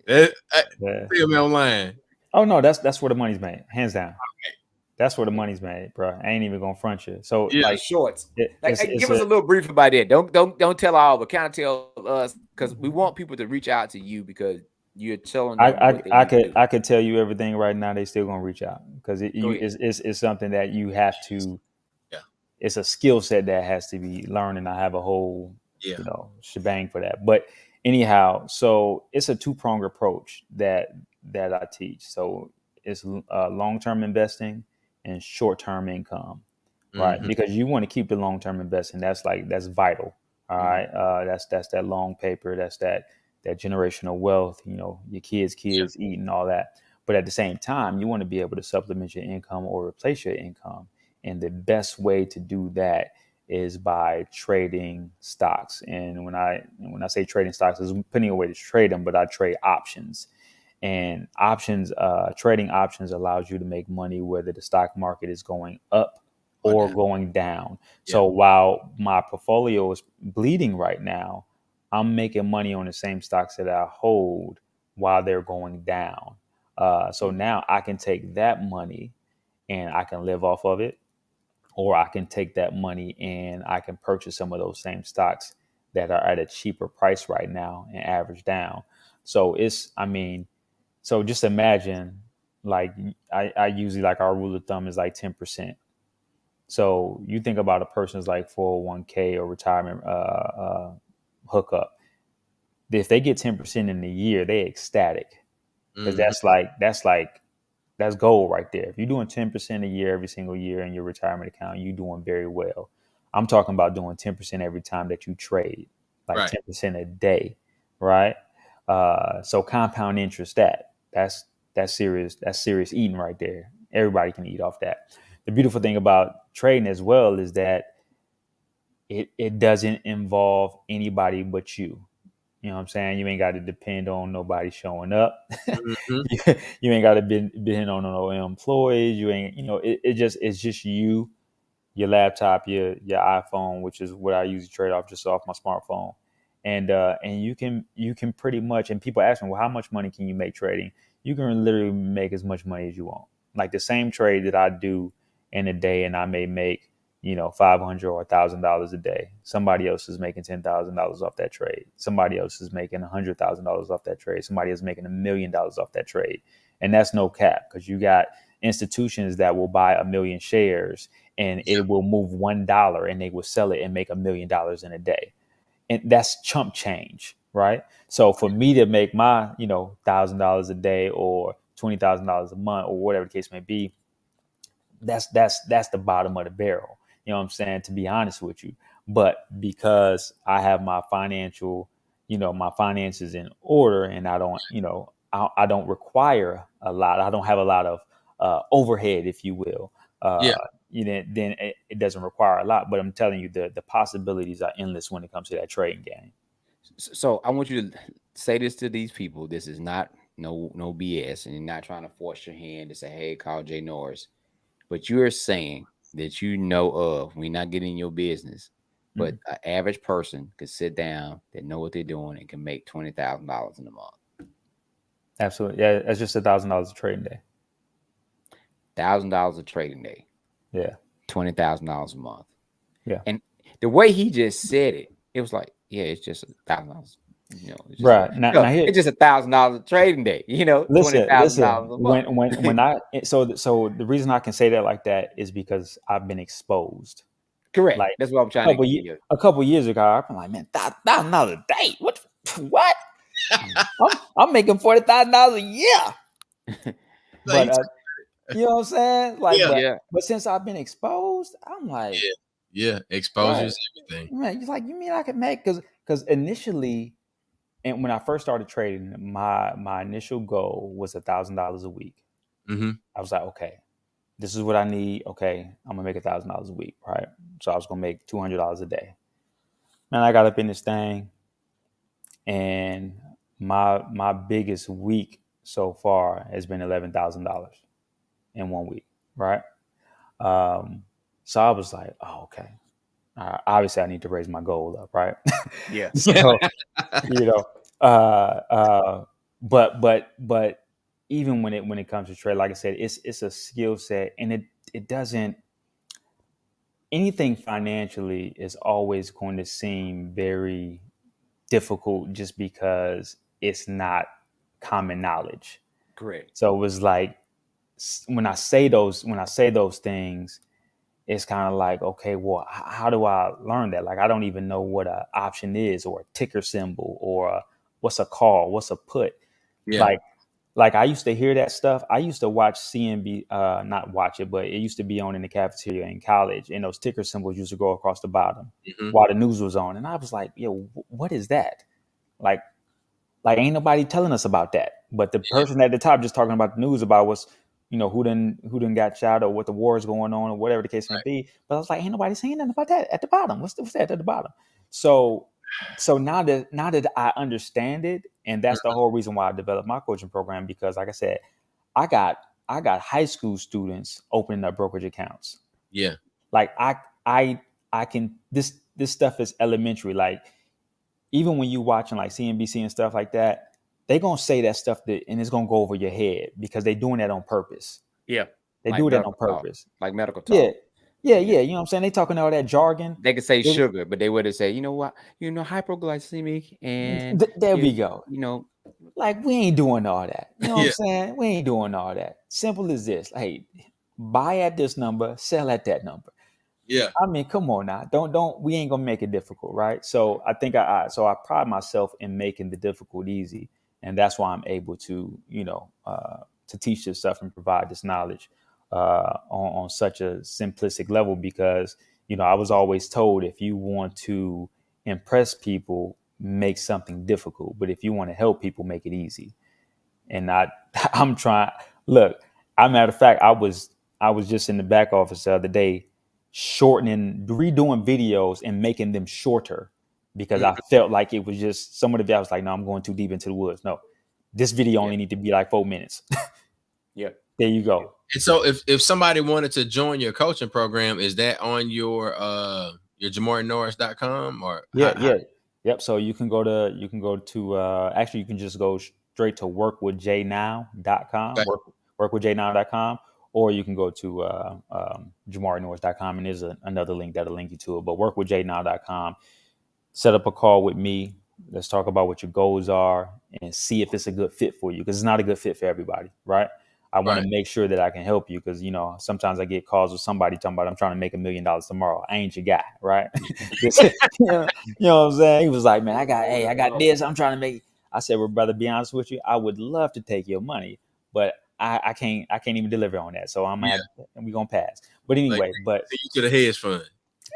Feel me online. Oh no, that's where the money's made, hands down. Okay. That's where the money's made, bro. I ain't even gonna front you. So like shorts. Give us a little brief about that. Don't tell all, but kind of tell us, because we want people to reach out to you because you're telling them. I could tell you everything right now. They still gonna reach out because it's something that you have to. Yeah, it's a skill set that has to be learned, and I have a whole you know shebang for that. But anyhow, so it's a two-pronged approach that I teach. So it's long-term investing and short-term income, right? Because you want to keep the long-term investing. That's vital. All right, that's that long paper. That's that generational wealth, you know, your kids eating all that. But at the same time, you want to be able to supplement your income or replace your income. And the best way to do that is by trading stocks. And when I say trading stocks, there's plenty of ways to trade them, but I trade options. And trading options allows you to make money whether the stock market is going up or going down. Yeah. So while my portfolio is bleeding right now, I'm making money on the same stocks that I hold while they're going down. So now I can take that money and I can live off of it, or I can take that money and I can purchase some of those same stocks that are at a cheaper price right now and average down. So so just imagine, like I usually, like, our rule of thumb is like 10%. So you think about a person's like 401k or retirement hookup. If they get 10% in a year, they ecstatic, because that's gold right there. If you're doing 10% a year every single year in your retirement account, you're doing very well. I'm talking about doing 10% every time that you trade, like 10% a day, right? So compound interest, that's serious eating right there. Everybody can eat off that. The beautiful thing about trading as well is that it doesn't involve anybody but you. You know what I'm saying? You ain't got to depend on nobody showing up. You ain't got to depend on no employees. You ain't, it's just you, your laptop, your iPhone, which is what I usually trade off, just off my smartphone. And you can pretty much, and people ask me, well, how much money can you make trading? You can literally make as much money as you want. Like the same trade that I do in a day, and I may make, $500 or $1,000 a day. Somebody else is making $10,000 off that trade. Somebody else is making $100,000 off that trade. Somebody is making $1 million off that trade. And that's no cap, because you got institutions that will buy 1 million shares and it will move $1 and they will sell it and make $1 million in a day. And that's chump change, right? So for me to make my, $1,000 a day or $20,000 a month or whatever the case may be, that's the bottom of the barrel. You know what I'm saying? To be honest with you, but because I have my my finances in order, and I don't, I don't require a lot. I don't have a lot of overhead, if you will. Yeah. Then it doesn't require a lot. But I'm telling you, the possibilities are endless when it comes to that trading game. So I want you to say this to these people. This is not no BS, and you're not trying to force your hand to say, "Hey, call Jay Norris." But you are saying that you know of. We're not getting in your business, but an average person could sit down that know what they're doing and can make $20,000 in a month. Absolutely, yeah. That's just $1,000 a trading day. $1,000 a trading day. Yeah. $20,000 a month. Yeah. And the way he just said it, it was like, yeah, it's just $1,000. It's just, right now it's just $1,000 a trading day. Listen, $20,000 a month. when I so the reason I can say that like that is because I've been exposed. Correct. Like that's what I'm trying to get. A couple years ago, I'm like, man, $1,000 a day. What? I'm making $40,000 a year. But you know what I'm saying? Like, but since I've been exposed, I'm like, exposure's everything. Man, you mean I can make because initially, and when I first started trading, my initial goal was $1,000 a week. Mm-hmm. I was like, okay, this is what I need. Okay, I'm gonna make $1,000 a week, right? So I was gonna make $200 a day. Man, I got up in this thing, and my biggest week so far has been $11,000 in 1 week, right? So I was like, oh, okay. Obviously, I need to raise my goal up, right? Yeah. So, but even when it comes to trade, like I said, it's a skill set, and it doesn't. Anything financially is always going to seem very difficult just because it's not common knowledge. Correct. So it was like when I say those things, it's kind of like, okay, well, how do I learn that? Like, I don't even know what an option is, or a ticker symbol, or what's a call, what's a put. Yeah. Like I used to hear that stuff. I used to watch CNB, not watch it, but it used to be on in the cafeteria in college, and those ticker symbols used to go across the bottom while the news was on. And I was like, yo, what is that? Like ain't nobody telling us about that. But the person at the top just talking about the news about what's, who done got shot, or what the war is going on, or whatever the case may be. But I was like, ain't nobody saying nothing about that at the bottom. What's that at the bottom? So now that I understand it, and that's the whole reason why I developed my coaching program, because like I said, I got high school students opening up brokerage accounts. Yeah. Like I can, this stuff is elementary. Like, even when you watching like CNBC and stuff like that, they gonna say that stuff and it's gonna go over your head because they're doing that on purpose. Yeah. They do that on purpose. Like medical talk. Yeah. You know what I'm saying? They talking all that jargon. They could say sugar, but they would have said, you know what? Hypoglycemic, and there we go. Like, we ain't doing all that. You know what I'm saying? We ain't doing all that. Simple as this. Hey, buy at this number, sell at that number. Yeah. I mean, come on now. Don't we ain't gonna make it difficult, right? So I think I pride myself in making the difficult easy, and that's why I'm able to, to teach this stuff and provide this knowledge on such a simplistic level, because I was always told, if you want to impress people, make something difficult, but if you want to help people, make it easy. And I'm trying. Look, as a matter of fact, I was just in the back office the other day, redoing videos and making them shorter, because I felt like it was just some of the videos. I was like, no, I'm going too deep into the woods. No, this video only need to be like 4 minutes. Yeah. There you go. And so if somebody wanted to join your coaching program, is that on your JamarNorris.com or? Yeah. Yep. So you can go to actually, you can just go straight to workwithjnow.com, workwithjnow.com, or you can go to JamarNorris.com, and there's another link that'll link you to it. But workwithjnow.com, set up a call with me. Let's talk about what your goals are and see if it's a good fit for you, because it's not a good fit for everybody, right? I want Right. to make sure that I can help you because, sometimes I get calls with somebody talking about I'm trying to make $1 million tomorrow. I ain't your guy, right? You know what I'm saying? He was like, man, I got this. I'm trying to make. I said, well, brother, be honest with you, I would love to take your money, but I can't even deliver on that. So I'm gonna we're gonna pass. But anyway, Take you to the hedge fund.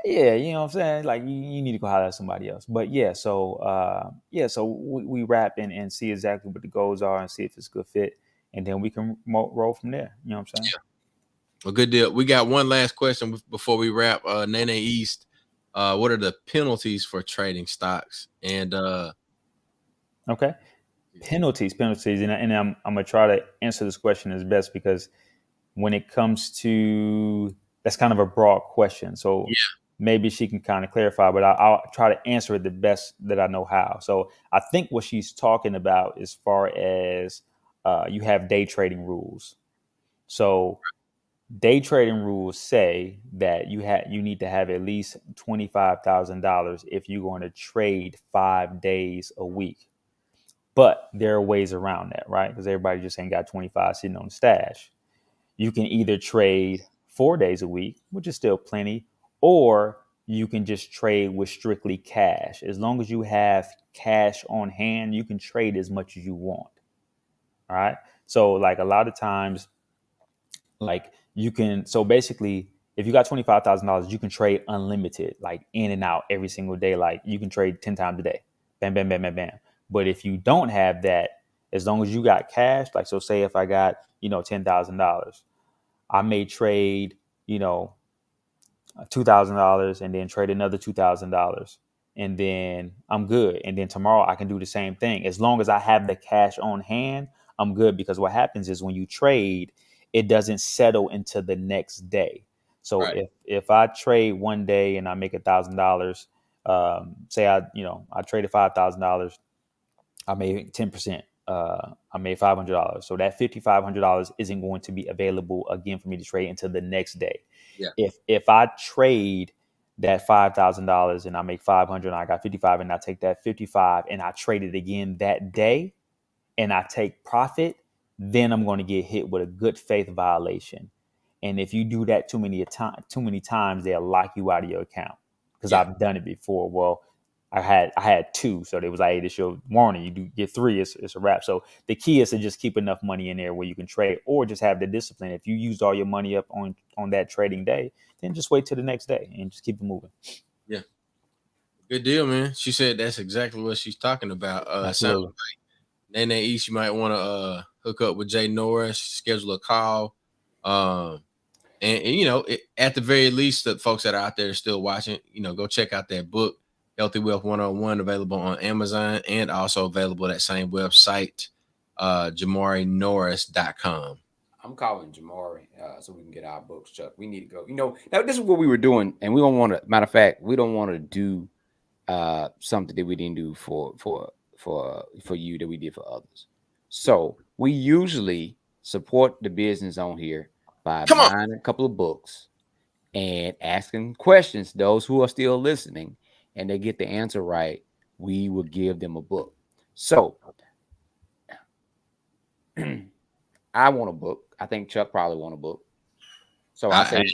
yeah, you know what I'm saying? Like you need to go holler at somebody else. But yeah, so we wrap and see exactly what the goals are and see if it's a good fit. And then we can roll from there. You know what I'm saying? Yeah. Well, good deal. We got one last question before we wrap. Nene East, what are the penalties for trading stocks? And okay, penalties, and I'm gonna try to answer this question as best because when it comes to that's kind of a broad question. So maybe she can kind of clarify, but I'll try to answer it the best that I know how. So I think what she's talking about as far as you have day trading rules. So day trading rules say that you need to have at least $25,000 if you're going to trade 5 days a week. But there are ways around that, right? Because everybody just ain't got 25 sitting on the stash. You can either trade 4 days a week, which is still plenty, or you can just trade with strictly cash. As long as you have cash on hand, you can trade as much as you want. All right. So like a lot of times, like you can, so basically if you got $25,000, you can trade unlimited, like in and out every single day. Like you can trade 10 times a day. Bam, bam, bam, bam, bam. But if you don't have that, as long as you got cash, like, so say if I got, $10,000, I may trade, $2,000 and then trade another $2,000 and then I'm good. And then tomorrow I can do the same thing. As long as I have the cash on hand, I'm good because what happens is when you trade, it doesn't settle into the next day. So Right. if I trade one day and I make $1,000, say I traded $5,000, I made 10%. I made $500. So that $5,500 isn't going to be available again for me to trade until the next day. Yeah. If I trade that $5,000 and I make 500 and I got 55 and I take that 55 and I trade it again that day and I take profit, then I'm going to get hit with a good faith violation. And if you do that too many times, they'll lock you out of your account. Because I've done it before. Well, I had 2, so they was like, hey, this your warning. You do get 3, it's a wrap. So the key is to just keep enough money in there where you can trade, or just have the discipline. If you used all your money up on that trading day, then just wait till the next day and just keep it moving. Yeah, good deal, man. She said that's exactly what she's talking about. Sounds like Nene East, you might want to hook up with Jay Norris, schedule a call. And at the very least, the folks that are out there still watching, go check out that book, Healthy Wealth 101, available on Amazon and also available at that same website, JamariNorris.com. I'm calling Jamari so we can get our books, Chuck. We need to go. Now this is what we were doing, and we don't want to. Matter of fact, we don't want to do something that we didn't do for you that we did for others. So we usually support the business on here by buying a couple of books and asking questions. Those who are still listening, and they get the answer right, we will give them a book. So I want a book. I think Chuck probably want a book. So I say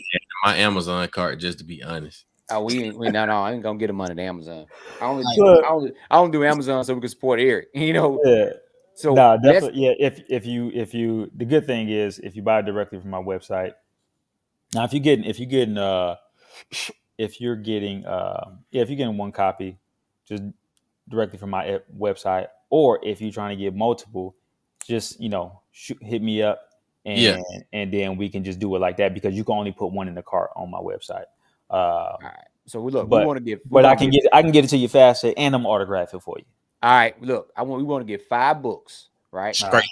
my Amazon cart, just to be honest. Oh, no, I ain't gonna get him on Amazon. I only do Amazon so we can support Eric. Yeah. So no, definitely. Yeah. If you, the good thing is if you buy directly from my website. Now, if you're getting one copy, just directly from my website, or if you're trying to get multiple, just hit me up and then we can just do it like that because you can only put one in the cart on my website. All right. So we want to get, I can get it to you faster, and I'm autograph it for you. All right. Look, we want to get 5 books, right? Straight.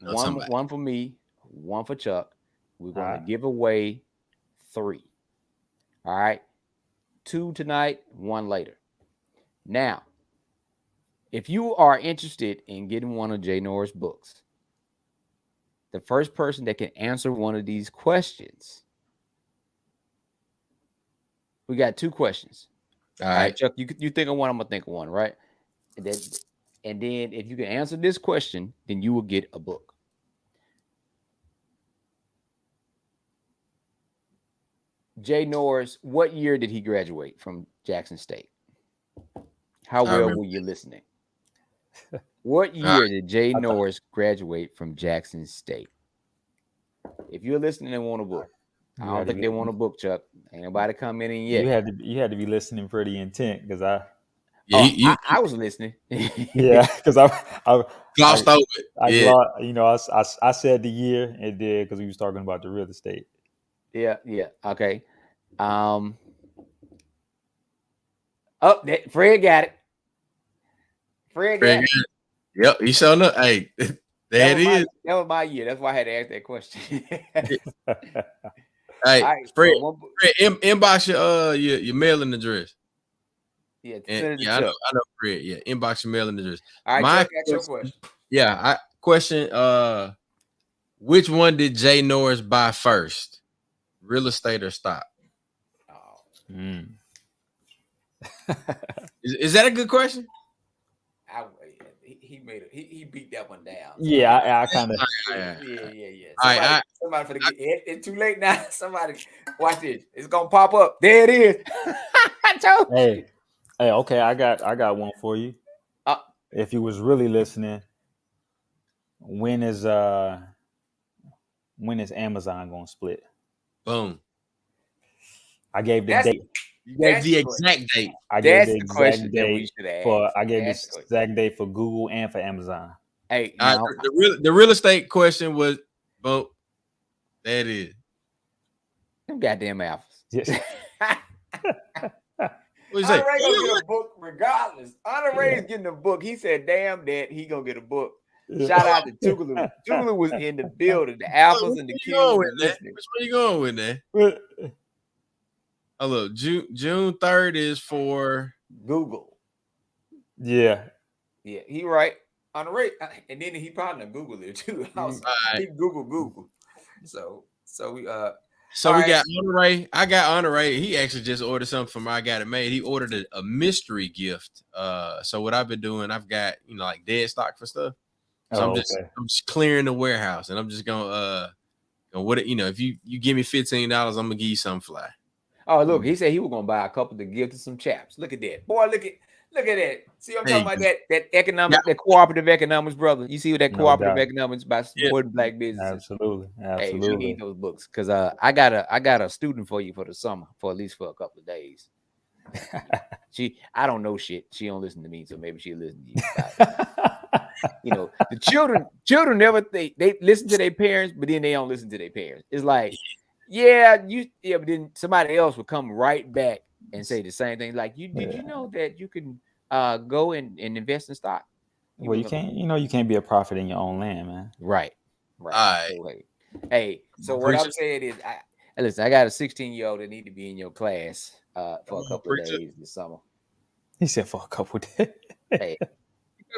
One for me, one for Chuck. We're going to give away 3. All right. 2 tonight, 1 later. Now, if you are interested in getting one of Jay Norris' books, the first person that can answer one of these questions, we got 2 questions. All right, Chuck, you think of one, I'm gonna think of one, right? And then if you can answer this question, then you will get a book. Jay Norris, what year did he graduate from Jackson State? How well were you listening? What year did Jay Norris graduate from Jackson State? If you're listening and want a book, I don't think they want a book, Chuck. Ain't nobody coming in yet. You had to be listening pretty intent because I was listening. Yeah, because I glossed over it. I said the year and did because we was talking about the real estate. Yeah. Okay. Fred got it. Fred got it. Yep, he showed up. Hey, there it is. That was my year. That's why I had to ask that question. Hey, right, Fred, inbox your mailing address. Yeah, I know, Fred. Yeah, inbox your mailing address. All right, Chuck, your question. Yeah, question. Which one did Jay Norris buy first? Real estate or stock? Is that a good question? He beat that one down. Yeah, I kind of. Yeah. Somebody for the it's too late now. Somebody watch this. It's gonna pop up. There it is. Hey, okay. I got one for you. If you was really listening, when is Amazon gonna split? Boom. I gave the date. You gave the exact date. I gave the exact date the exact date for Google and for Amazon. Hey, the real estate question was, boom. There it is. Them goddamn apples. Yes. What you say? Andre gonna get a book regardless. Andre is getting a book. He said, "Damn, Dad, he gonna get a book." Shout out to Tougaloo. Tougaloo was in the building. The apples and the kids. Which one you going with that? Oh, look, June 3rd is for Google. Yeah, he right. Andre, and then he probably Google it too. He Google. So we got Honore. I got Honore. He actually just ordered something from I Got It Made. He ordered a mystery gift. So what I've been doing, I've got like dead stock for stuff. So I'm just clearing the warehouse, and I'm just gonna if you give me $15, I'm gonna give you something fly. Oh, look, he said he was gonna buy a couple to give to some chaps. Look at that, boy. Look at that. See, I'm talking about that economic, that cooperative economics, brother. You see what that cooperative economics by supporting black businesses. Absolutely. Hey, we need those books because I got a student for you for the summer for at least for a couple of days. I don't know shit. She don't listen to me, so maybe she'll listen to you. The children never they listen to their parents, but then they don't listen to their parents. It's like, but then somebody else will come right back and say the same thing. Like, did you know that you can go and invest in stock? Well, you can't be a prophet in your own land, man. Right. All right. Hey, so what I'm saying is, listen, I got a 16-year-old that need to be in your class for a couple of days this summer. He said for a couple of days. Hey,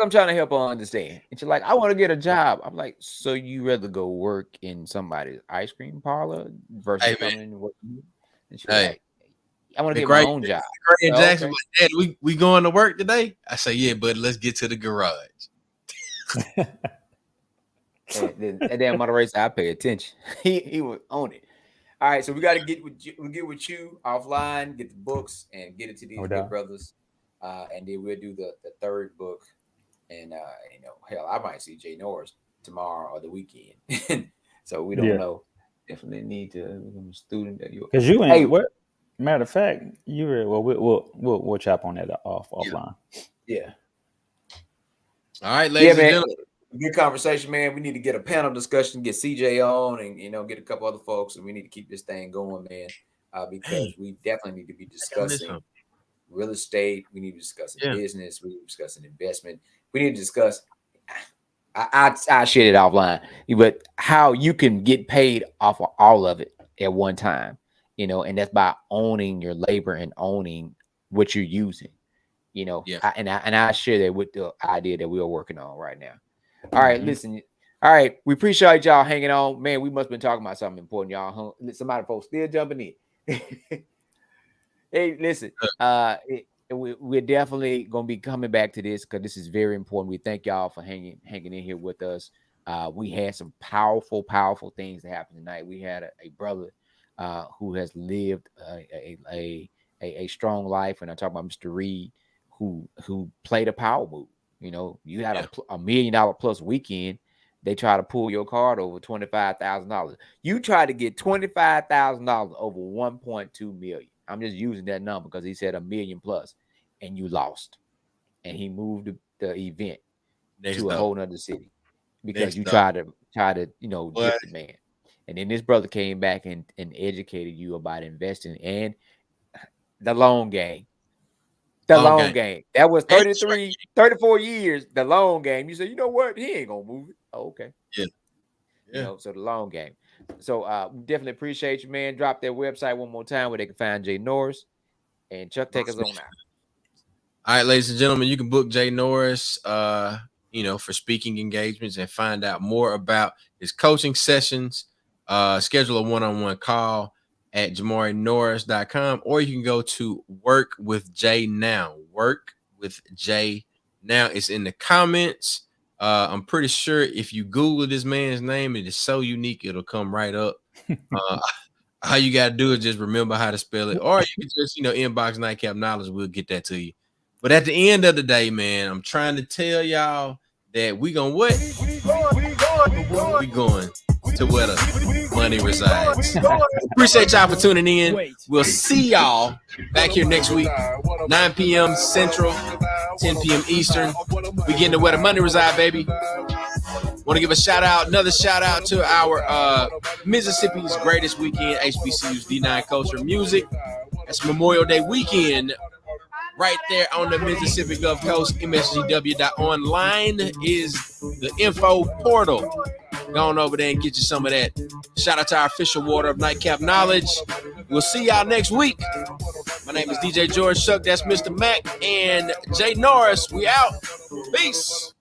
I'm trying to help her understand. And she's like, I want to get a job. I'm like, so you rather go work in somebody's ice cream parlor versus coming to work? And she's like, I want to get my own job. Craig Jackson, Dad, we going to work today? I say, yeah, but let's get to the garage. and then moderator, I pay attention. He was on it. All right, so we got to get with you offline, get the books, and get it to these good brothers, and then we'll do the third book. And hell, I might see Jay Norris tomorrow or the weekend. So we don't know. Definitely need to become a student that you. Because you ain't. Hey, what? Matter of fact, you were. Well, we'll chop on that offline. Yeah. All right, ladies and gentlemen. Good conversation, man. We need to get a panel discussion, get CJ on, and get a couple other folks, and we need to keep this thing going, man. Because we definitely need to be discussing real estate. We need to discuss business. We need to discuss investment. We need to discuss. I shared it offline, but how you can get paid off of all of it at one time, and that's by owning your labor and owning what you're using, I share that with the idea that we are working on right now. All right, listen. All right, we appreciate y'all hanging on, man. We must have been talking about something important, y'all. Somebody folks still jumping in. Hey, listen. We're definitely gonna be coming back to this because this is very important. We thank y'all for hanging in here with us. We had some powerful things that happened tonight. We had a brother who has lived a strong life. And I talk about Mr. Reed, who played a power move. You know, you had a $1 million plus weekend. They try to pull your card over $25,000. You try to get $25,000 over 1.2 million. I'm just using that number because he said $1 million plus, and you lost. And he moved the event to a whole nother city because you tried to dip the man. And then this brother came back and educated you about investing and the long game. The long game. That was 34 years, the long game. You said, you know what? He ain't going to move it. Oh, okay. Yeah. You know, so the long game. So we definitely appreciate you, man. Drop their website one more time where they can find Jay Norris. And Chuck, take us on out. All right, ladies and gentlemen, you can book Jay Norris, for speaking engagements and find out more about his coaching sessions. Schedule a one-on-one call at jamarinorris.com, or you can go to Work with Jay Now. Work with Jay Now. It's in the comments. I'm pretty sure if you Google this man's name, it is so unique, it'll come right up. All you got to do is just remember how to spell it, or you can just, inbox Nightcap Knowledge. We'll get that to you. But at the end of the day, man, I'm trying to tell y'all that we going what? We going to where the money resides. Appreciate y'all for tuning in. We'll see y'all back here next week, 9 p.m. Central, 10 p.m. Eastern. We getting to where the money resides, baby. Want to give another shout out to our Mississippi's greatest weekend, HBCU's D9 Culture Music. That's Memorial Day weekend. Right there on the Mississippi Gulf Coast, msgw.online is the info portal. Go on over there and get you some of that. Shout out to our official water of Nightcap Knowledge. We'll see y'all next week. My name is DJ George Shuck. That's Mr. Mac and Jay Norris. We out. Peace.